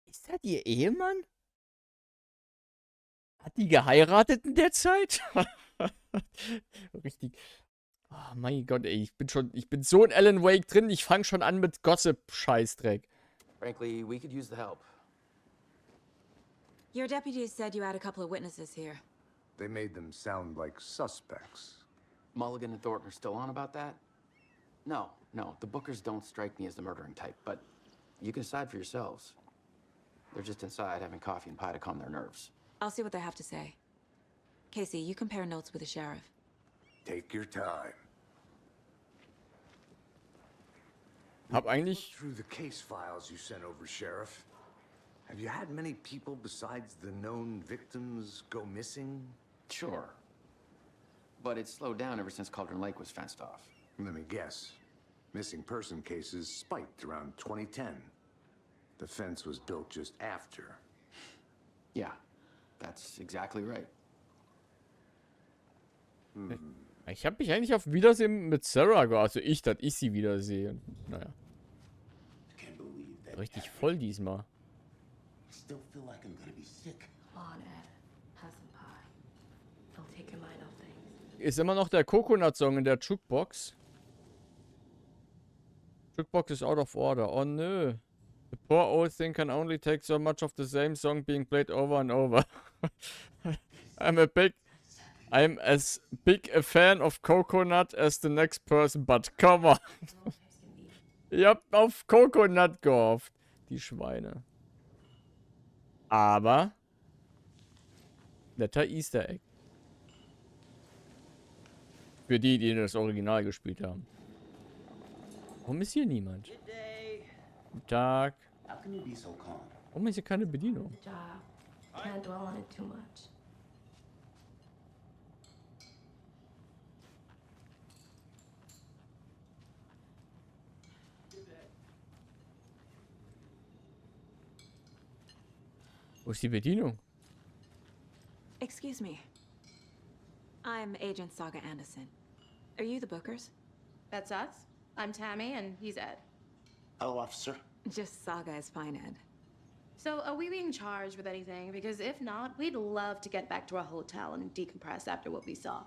Ist das ihr Ehemann? Hat die geheiratet in der Zeit? Richtig. Oh mein Gott, ey, ich bin so in Alan Wake drin, ich fange schon an mit Gossip-Scheißdreck. Frankly, we could use the help. Your deputies said you had a couple of witnesses here. They made them sound like suspects. Mulligan and Thornton are still on about that? No, the Bookers don't strike me as the murdering type, but you can decide for yourselves. They're just inside having coffee and pie to calm their nerves. I'll see what they have to say. Casey, you compare notes with the sheriff. Take your time. Hab eigentlich... Through the case files you sent over, Sheriff. Have you had many people besides the known victims go missing? Sure. But it's slowed down ever since Cauldron Lake was fenced off. Let me guess. Missing person cases spiked around 2010. The fence was built just after. Yeah, that's exactly right. Ich habe mich eigentlich auf Wiedersehen mit Sarah geachtet. Also dass ich sie wiedersehe. Naja. Richtig voll diesmal. Still feel like I'm gonna be sick. Come on, Ed. Have some pie. I'll take your mind off things. Ist immer noch der Coconut-Song in der Jukebox. Jukebox is out of order. Oh nö. The poor old thing can only take so much of the same song being played over and over. I'm as big a fan of Coconut as the next person, but come on. Ich hab auf Coconut gehofft. Die Schweine. Aber netter Easter Egg. Für die das Original gespielt haben. Warum ist hier niemand? Guten Tag. Warum ist hier keine Bedienung? Job. Can't dwell on it too much. Wo ist die Bedienung? Excuse me. I'm Agent Saga Anderson. Are you the Bookers? That's us. I'm Tammy, and he's Ed. Hello, officer. Just Saga is fine, Ed. So, are we being charged with anything? Because if not, we'd love to get back to our hotel and decompress after what we saw.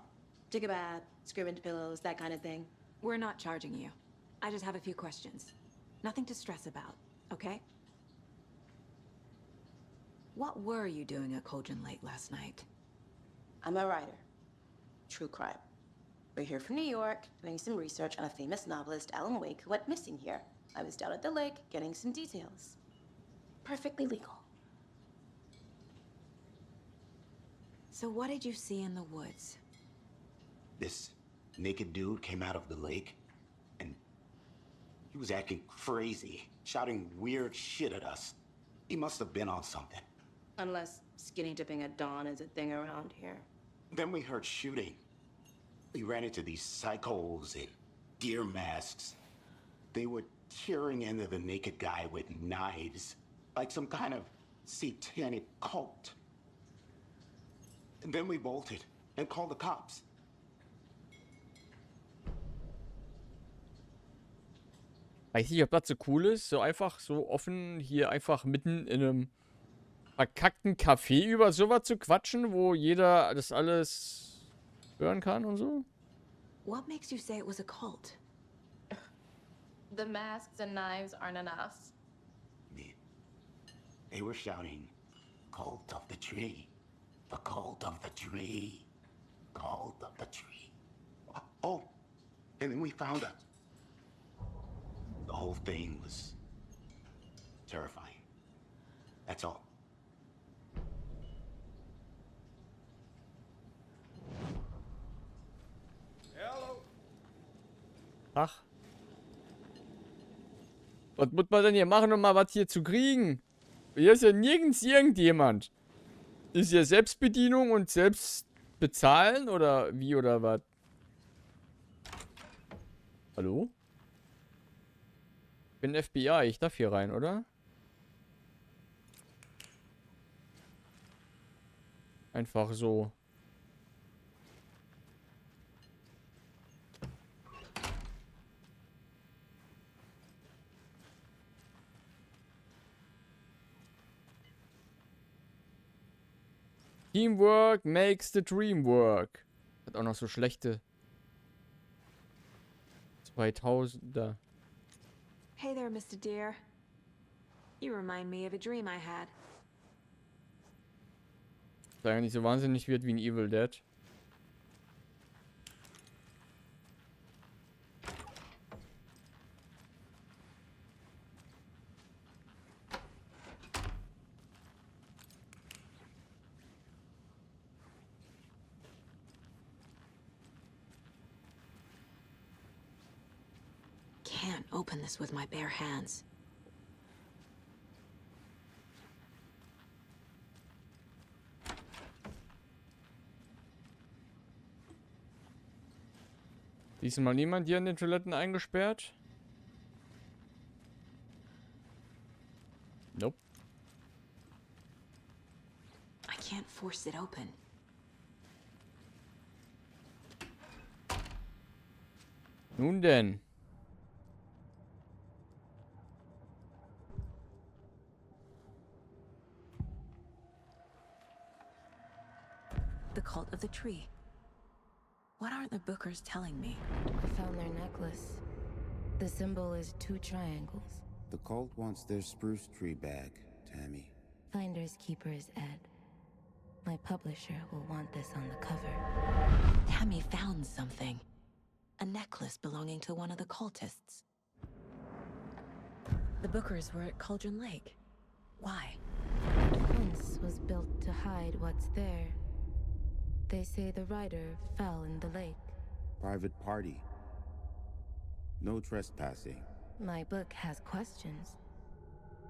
Take a bath, scream into pillows, that kind of thing. We're not charging you. I just have a few questions. Nothing to stress about, okay? What were you doing at Cauldron Lake last night? I'm a writer. True crime. We're here from New York, doing some research on a famous novelist, Alan Wake, who went missing here. I was down at the lake, getting some details. Perfectly legal. So what did you see in the woods? This naked dude came out of the lake, and he was acting crazy, shouting weird shit at us. He must have been on something. Unless skinny dipping at dawn is a thing around here. Then we heard shooting. We ran into these psychos in deer masks. They were tearing into the naked guy with knives, like some kind of satanic cult. And then we bolted and called the cops. Weiß nicht, ob das so cool ist, so einfach, so offen hier einfach mitten in einem verkackten Café über sowas zu quatschen, wo jeder das alles hören kann und so. What makes you say it was a cult? The masks and knives aren't enough. They were shouting, "Cult of the tree, the cult of the tree, cult of the tree." Oh, and then we found out. The whole thing was terrifying. That's all. Hello. Ach. Was muss man denn hier machen, um mal was hier zu kriegen? Hier ist ja nirgends irgendjemand. Ist ja Selbstbedienung und selbst bezahlen oder wie oder was? Hallo? Ich bin FBI, ich darf hier rein, oder? Einfach so. Teamwork makes the dream work. Hat auch noch so schlechte 2000er. Hey there, Mr. Deer. You remind me of a dream I had. Da ja nicht so wahnsinnig wird wie ein Evil Dead. Can't open this with my bare hands. Diesmal niemand hier in den Toiletten eingesperrt? Nope. I can't force it open. Nun denn. The cult of the tree. What aren't the Bookers telling me? I found their necklace. The symbol is 2 triangles. The cult wants their spruce tree back, Tammy. Finders keepers, Ed. My publisher will want this on the cover. Tammy found something. A necklace belonging to one of the cultists. The Bookers were at Cauldron Lake. Why? The fence was built to hide what's there. They say the rider fell in the lake. Private party. No trespassing. My book has questions.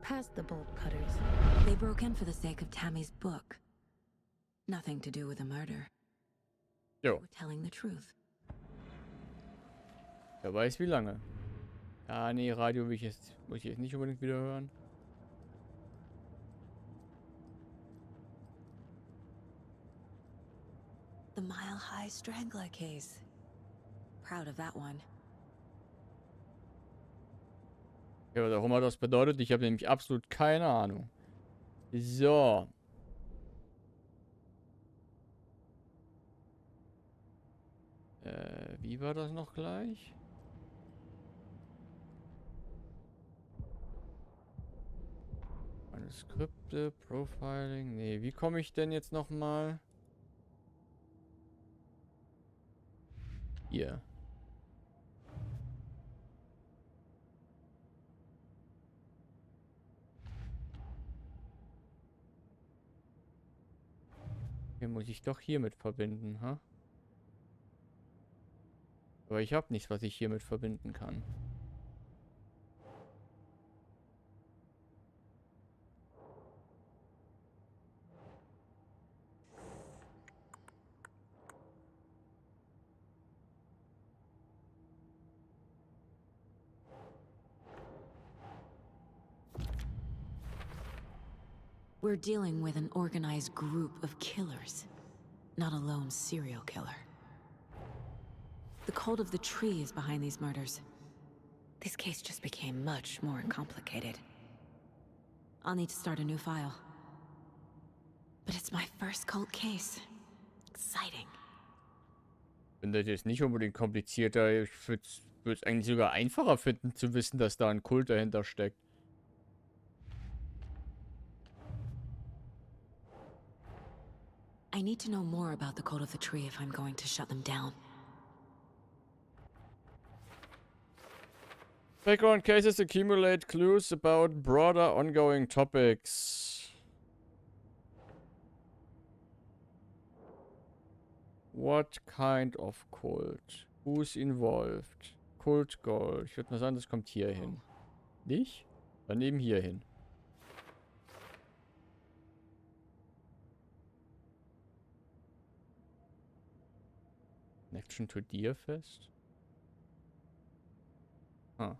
Past the bolt cutters. They broke in for the sake of Tammy's book. Nothing to do with the murder. Jo. They were telling the truth. Wer weiß wie lange. Ah, nee, Radio muss ich jetzt nicht unbedingt wieder hören. The Mile High Strangler case. Proud of that one. Ja, was auch immer das bedeutet, ich habe nämlich absolut keine Ahnung. So. Wie war das noch gleich? Manuskripte, Profiling. Nee, wie komme ich denn jetzt nochmal? Hier. Hier muss ich doch hiermit verbinden, ha? Aber ich habe nichts, was ich hiermit verbinden kann. We're dealing with an organized group of killers, not a lone serial killer. The cult of the tree is behind these murders. This case just became much more complicated. I'll need to start a new file. But it's my first cult case. Exciting. Ich finde das jetzt nicht unbedingt komplizierter. Ich würde es eigentlich sogar einfacher finden, zu wissen, dass da ein Kult dahinter steckt. I need to know more about the cult of the tree if I'm going to shut them down. Background cases accumulate clues about broader ongoing topics. What kind of cult? Who's involved? Cult Gold. Ich würde mal sagen, das kommt hier hin. Nicht? Dann eben hier hin. Connection to Deerfest? Ah.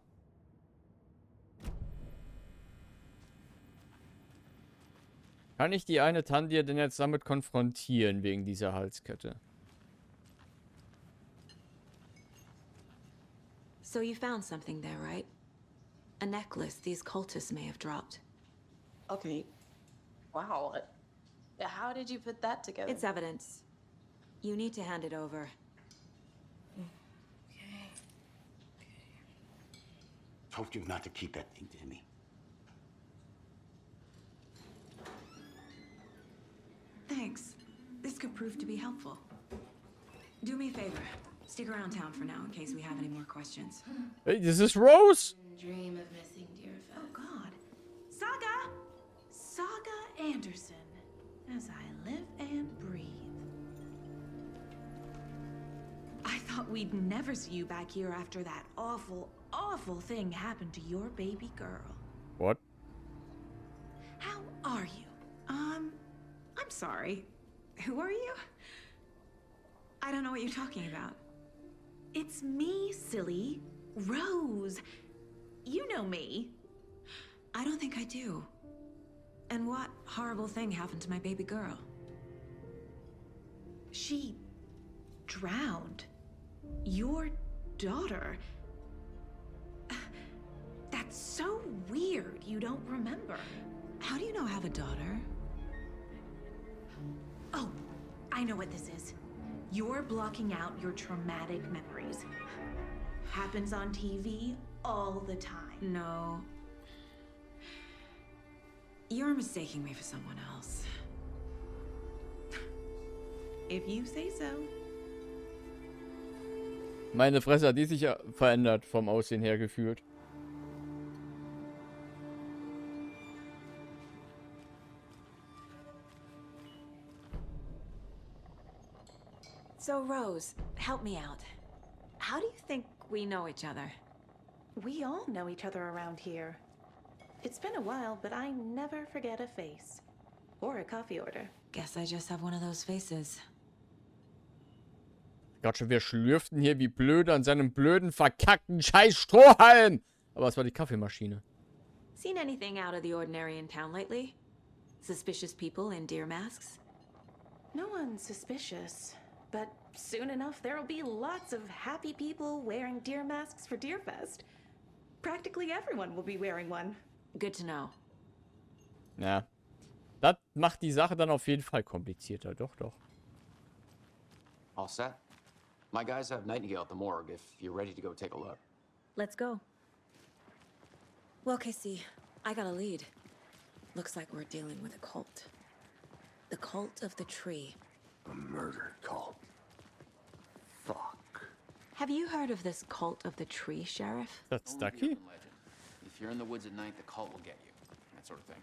Kann ich die eine Tante denn jetzt damit konfrontieren, wegen dieser Halskette? So you found something there, right? A necklace these cultists may have dropped. Okay. Wow. How did you put that together? It's evidence. You need to hand it over. Told you not to keep that thing, Tammy. Thanks. This could prove to be helpful. Do me a favor. Stick around town for now in case we have any more questions. Hey, this is Rose! Dream of missing Deerfest. Oh God. Saga! Saga Anderson. As I live and breathe. I thought we'd never see you back here after that awful, awful thing happened to your baby girl. What? How are you? I'm sorry. Who are you? I don't know what you're talking about. It's me, silly. Rose. You know me. I don't think I do. And what horrible thing happened to my baby girl? She drowned. Your daughter. That's so weird you don't remember. How do you know I have a daughter? Oh, I know what this is. You're blocking out your traumatic memories. Happens on TV all the time. No. You're mistaking me for someone else. If you say so. Meine Fresse, hat die sich ja verändert vom Aussehen her gefühlt. So, Rose, help me out. How do you think we know each other? We all know each other around here. It's been a while, but I never forget a face. Or a coffee order. Guess I just have one of those faces. Gott schon, wir schlürften hier wie blöde an seinem blöden, verkackten Scheiß-Strohhalm. Aber es war die Kaffeemaschine. Seen anything out of the ordinary in town lately? Suspicious people in deer masks? No one's suspicious. But soon enough, there'll be lots of happy people wearing deer masks for Deerfest. Practically everyone will be wearing one. Good to know. Ja. Das macht die Sache dann auf jeden Fall komplizierter. Doch, doch. All set? My guys have Nightingale at the morgue if you're ready to go take a look. Let's go. Well, Casey, I got a lead. Looks like we're dealing with a cult. The cult of the tree. A murder cult. Fuck. Have you heard of this cult of the tree, Sheriff? That's Stucky? If you're in the woods at night, the cult will get you. That sort of thing.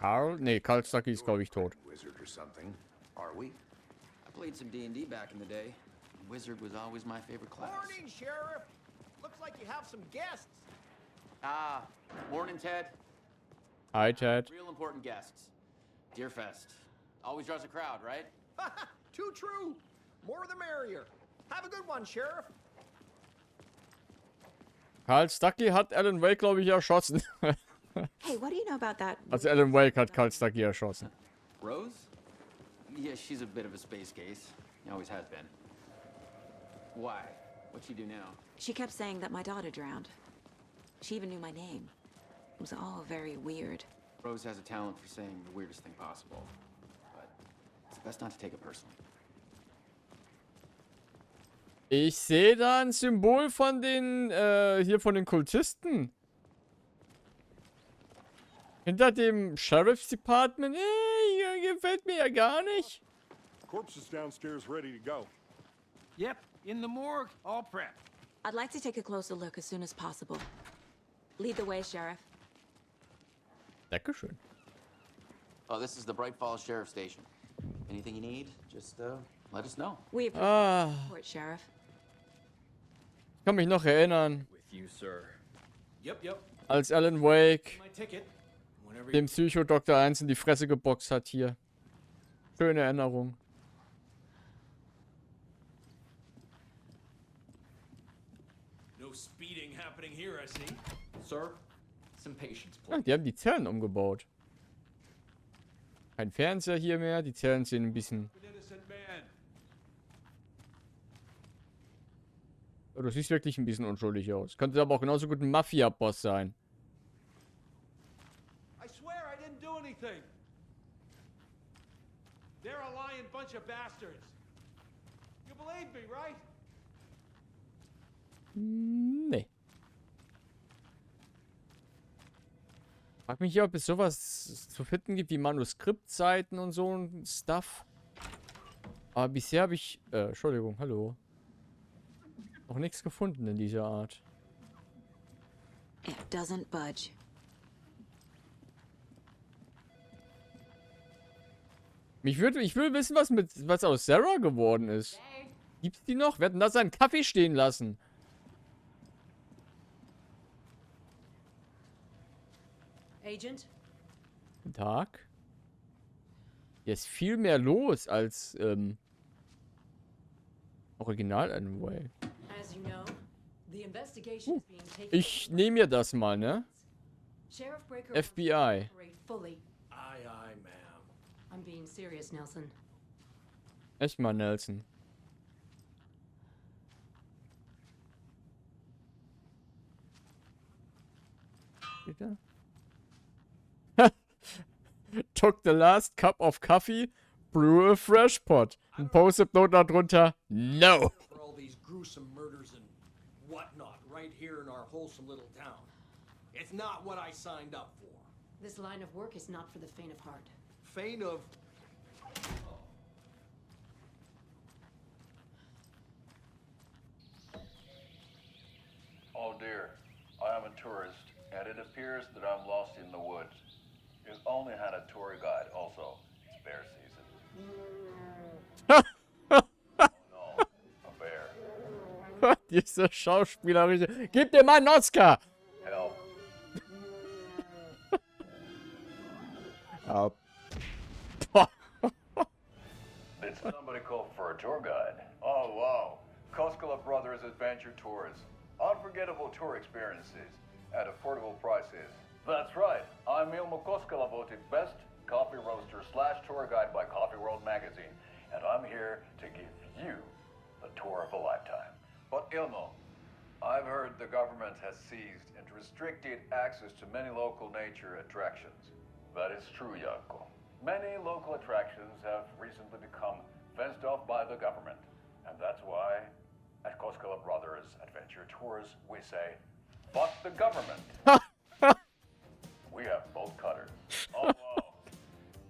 Carl? Nee, Carl Stucky ist, glaube ich, tot. Wizard or something, are we? I played some D&D back in the day. Wizard was always my favorite class. Morning, Sheriff. Looks like you have some guests. Ah, morning, Ted. Hi, Ted. Real important guests. Deerfest. Always draws a crowd, right? Too true. More the merrier. Have a good one, Sheriff. Carl Stucky hat Alan Wake, glaube ich, erschossen. Hey, what do you know about that? Also Alan Wake hat Karl Stucky erschossen. Rose? Yeah, she's a bit of a space case. Always has been. Why? What'd she do now? She kept saying that my daughter drowned. She even knew my name. It was all very weird. Rose has a talent for saying the weirdest thing possible. But it's best not to take it personally. Ich sehe da ein Symbol von den, hier von den Kultisten. Hinter dem Sheriff's Department. Gefällt mir ja gar nicht. Corpse is downstairs ready to go. Yep, in the morgue, all prepped. I'd like to take a closer look as soon as possible. Lead the way, Sheriff. Dankeschön. Oh, this is the Bright Falls Sheriff Station. Anything you need, just let us know. We appreciate the support, Sheriff. Ich kann mich noch erinnern, With you, sir. Yep. als Alan Wake My ticket. Whenever dem Psycho Dr. 1 in die Fresse geboxt hat hier. Schöne Erinnerung. No speeding happening here, I see. Sir, some patience, Ah, die haben die Zellen umgebaut. Kein Fernseher hier mehr. Die Zellen sehen ein bisschen... Innocent man. Oh, das sieht wirklich ein bisschen unschuldig aus. Könnte aber auch genauso gut ein Mafia-Boss sein. I swear I didn't do anything. They're a lying bunch of bastards. You believe me, right? Nee. Frag mich hier, ob es sowas zu finden gibt wie Manuskriptseiten und so ein Stuff. Aber bisher habe ich... Entschuldigung, hallo. Noch nichts gefunden in dieser Art. It doesn't budge. Ich will wissen, was aus Sarah geworden ist. Gibt's die noch? Wir hatten da seinen Kaffee stehen lassen. Agent? Guten Tag. Hier ist viel mehr los als Original Anyway. As you know, the investigation is being taken. Ich nehme mir das mal, ne? Sheriff Breaker FBI. operate fully. Aye, ma'am. I'm being serious, Nelson. Echt mal, Nelson. Bitte? Took the last cup of coffee, brew a fresh pot. Ein Post-it Note darunter. No. For all these gruesome murders and whatnot right here in our wholesome little town. It's not what I signed up for. This line of work is not for the faint of heart. Faint of... Oh dear, I am a tourist, and it appears that I'm lost in the woods. You've only had a tour guide also. It's bear season. Oh no, a bear. Diese schauspielerische... Gib dir mal einen Oscar! Help. Did somebody call for a tour guide? Oh wow, Koskela Brothers Adventure Tours. Unforgettable tour experiences at affordable prices. That's right, I'm Ilmo Koskela, voted best coffee roaster / tour guide by Coffee World magazine, and I'm here to give you the tour of a lifetime. But Ilmo, I've heard the government has seized and restricted access to many local nature attractions. That is true, Janko. Many local attractions have recently become fenced off by the government, and that's why at Koskela Brothers Adventure Tours we say, fuck the government. We have bolt cutters. Oh wow.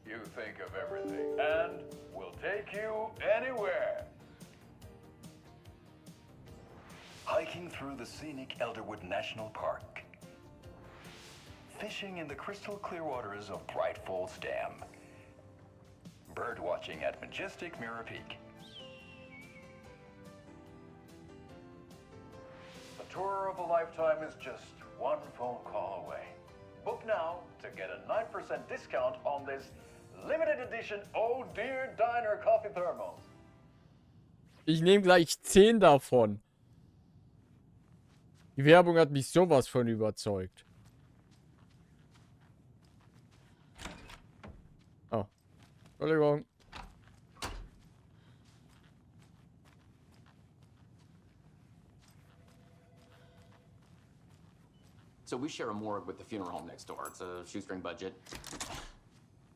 You think of everything, and we'll take you anywhere. Hiking through the scenic Elderwood National Park. Fishing in the crystal clear waters of Bright Falls Dam. Bird watching at majestic Mirror Peak. The tour of a lifetime is just one phone call away. Book now to get a 9% discount on this limited edition Oh Dear Diner Coffee Thermos. Ich nehme gleich 10 davon. Die Werbung hat mich sowas von überzeugt. Entschuldigung. So we share a morgue with the funeral home next door. It's a shoestring budget.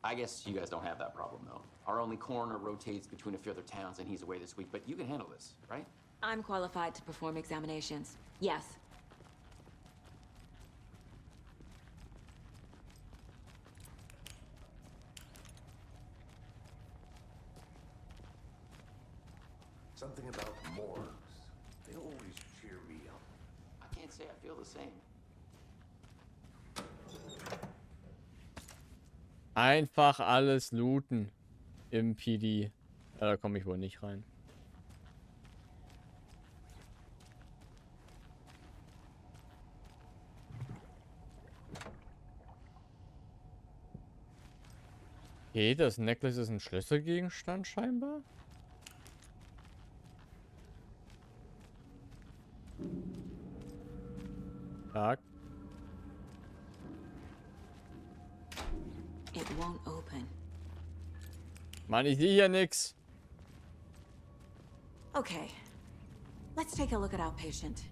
I guess you guys don't have that problem, though. Our only coroner rotates between a few other towns, and he's away this week, but you can handle this, right? I'm qualified to perform examinations. Yes. Something about morgues. They always cheer me up. I can't say I feel the same. Einfach alles looten im PD. Ja, da komme ich wohl nicht rein. Okay, das Necklace ist ein Schlüsselgegenstand scheinbar. Tag. It won't open. Mann, ich sehe hier nix. Okay. Let's take a look at our patient.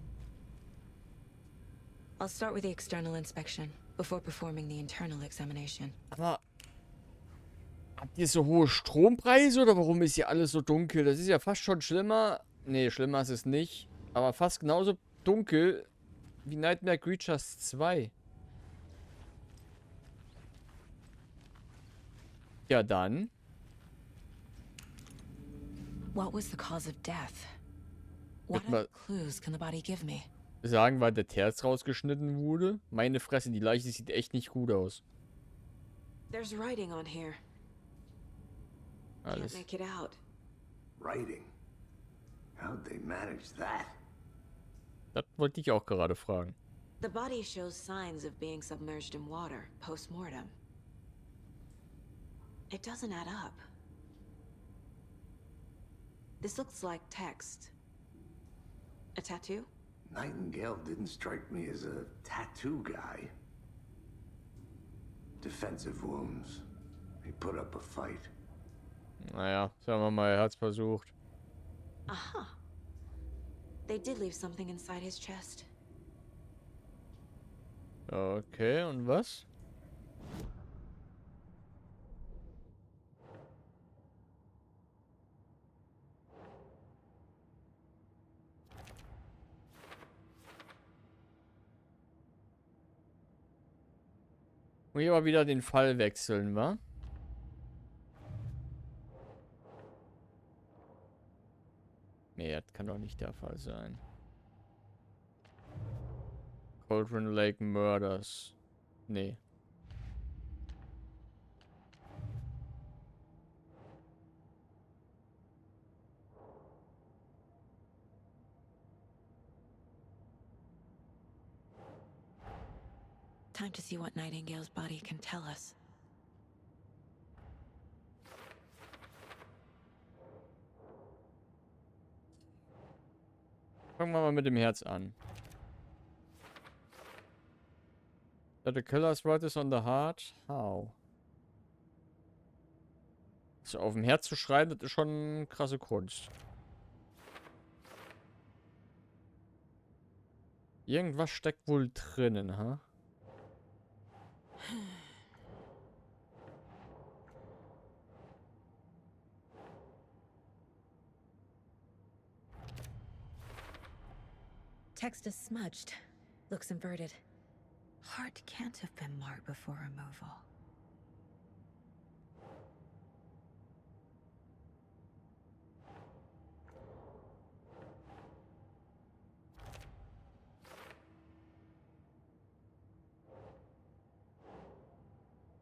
I'll start with the external inspection before performing the internal examination. Aber habt ihr so hohe Strompreise oder warum ist hier alles so dunkel? Das ist ja fast schon schlimmer. Nee, schlimmer ist es nicht. Aber fast genauso dunkel wie Nightmare Creatures 2. Ja, dann. What was the cause of death? What other clues can the body give me? Sagen, weil der Terz rausgeschnitten wurde? Meine Fresse, die Leiche sieht echt nicht gut aus. There's writing on here. Alles. Can't make it out. Writing? How'd they manage that? Das wollte ich auch gerade fragen. The body shows signs of being submerged in water post-mortem. It doesn't add up. This looks like text. A tattoo? Nightingale didn't strike me as a tattoo guy. Defensive wounds. He put up a fight. Naja, sagen wir mal, er hat's versucht. Aha. They did leave something inside his chest. Okay, und was? Muss ich aber wieder den Fall wechseln, wa? Nee, das kann doch nicht der Fall sein. Cauldron Lake Murders. Nee. Time to see what Nightingale's body can tell us. Fangen wir mal mit dem Herz an. That the killer's right is on the heart. How? So, auf dem Herz zu schreiben, das ist schon krasse Kunst. Irgendwas steckt wohl drinnen, ha? Text is smudged. Looks inverted. Heart can't have been marked before removal.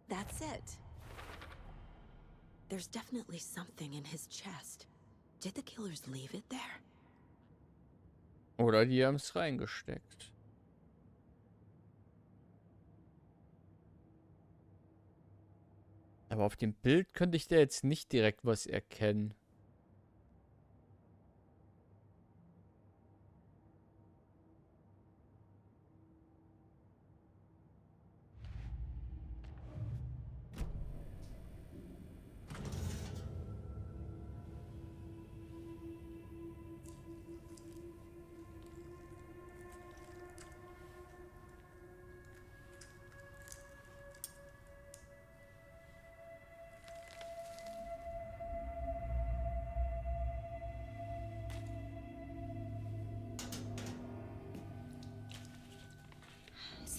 That's it. There's definitely something in his chest. Did the killers leave it there? Oder die haben es reingesteckt. Aber auf dem Bild könnte ich da jetzt nicht direkt was erkennen.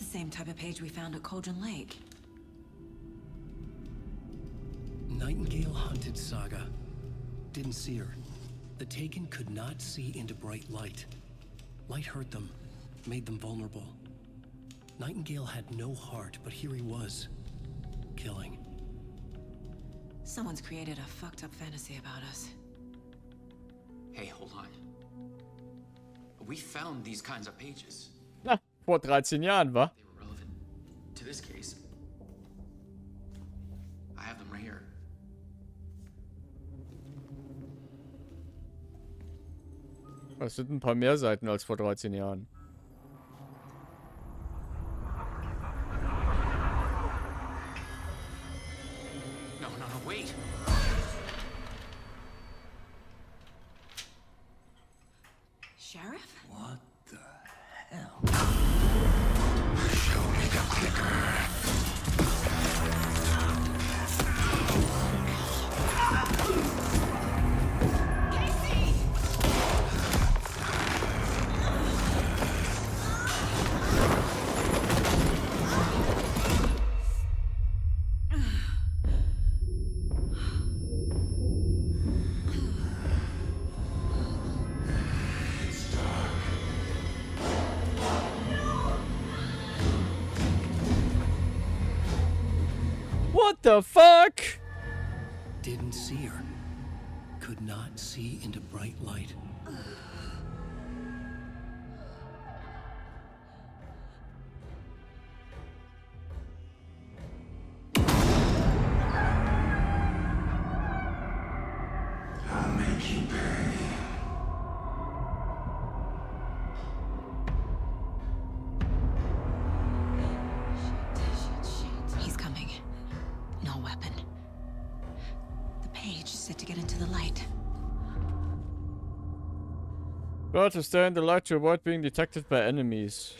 same type of page we found at Cauldron Lake. Nightingale hunted Saga. Didn't see her. The Taken could not see into bright light. Light hurt them, made them vulnerable. Nightingale had no heart, but here he was, killing. Someone's created a fucked up fantasy about us. Hey, hold on. We found these kinds of pages. Na, vor 13 Jahren, wa? They were relevant to this case. I have them right here. Das sind ein paar mehr Seiten als vor 13 Jahren. No, wait. Sheriff? What the hell? Show me the clicker. What the fuck? Didn't see her. Could not see into bright light. I'll make you pay. He's coming. No weapon. The page is set to get into the light. Got to stay in the light to avoid being detected by enemies.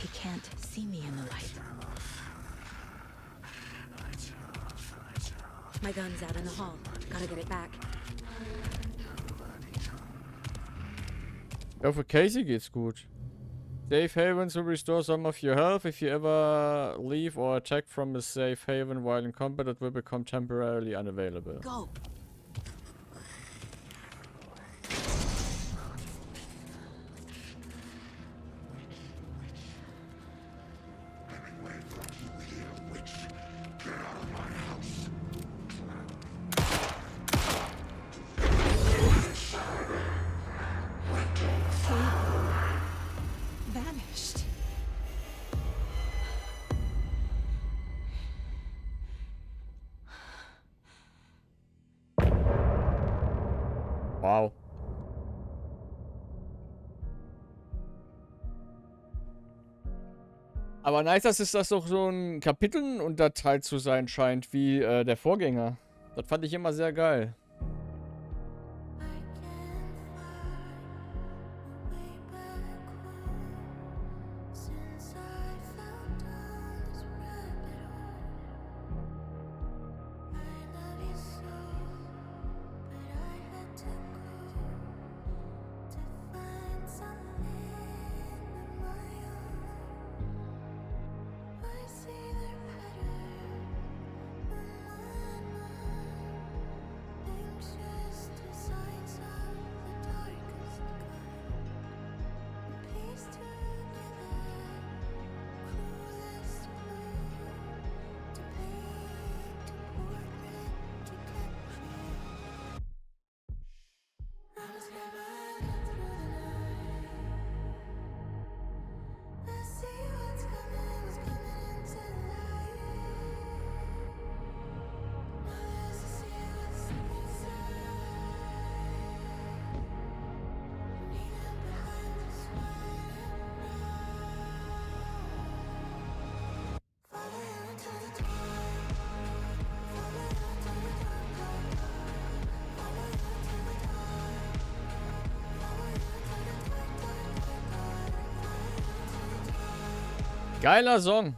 He can't see me in the light. My gun's out in the hall. Gotta get it back. Ja, für Casey geht's gut. Safe havens will restore some of your health. If you ever leave or attack from a safe haven while in combat, it will become temporarily unavailable. Go! Vanished. Wow. Aber nice, dass es das doch so ein Kapiteln unterteilt zu sein scheint, wie der Vorgänger. Das fand ich immer sehr geil. Geiler Song.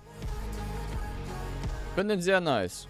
Finden sehr nice.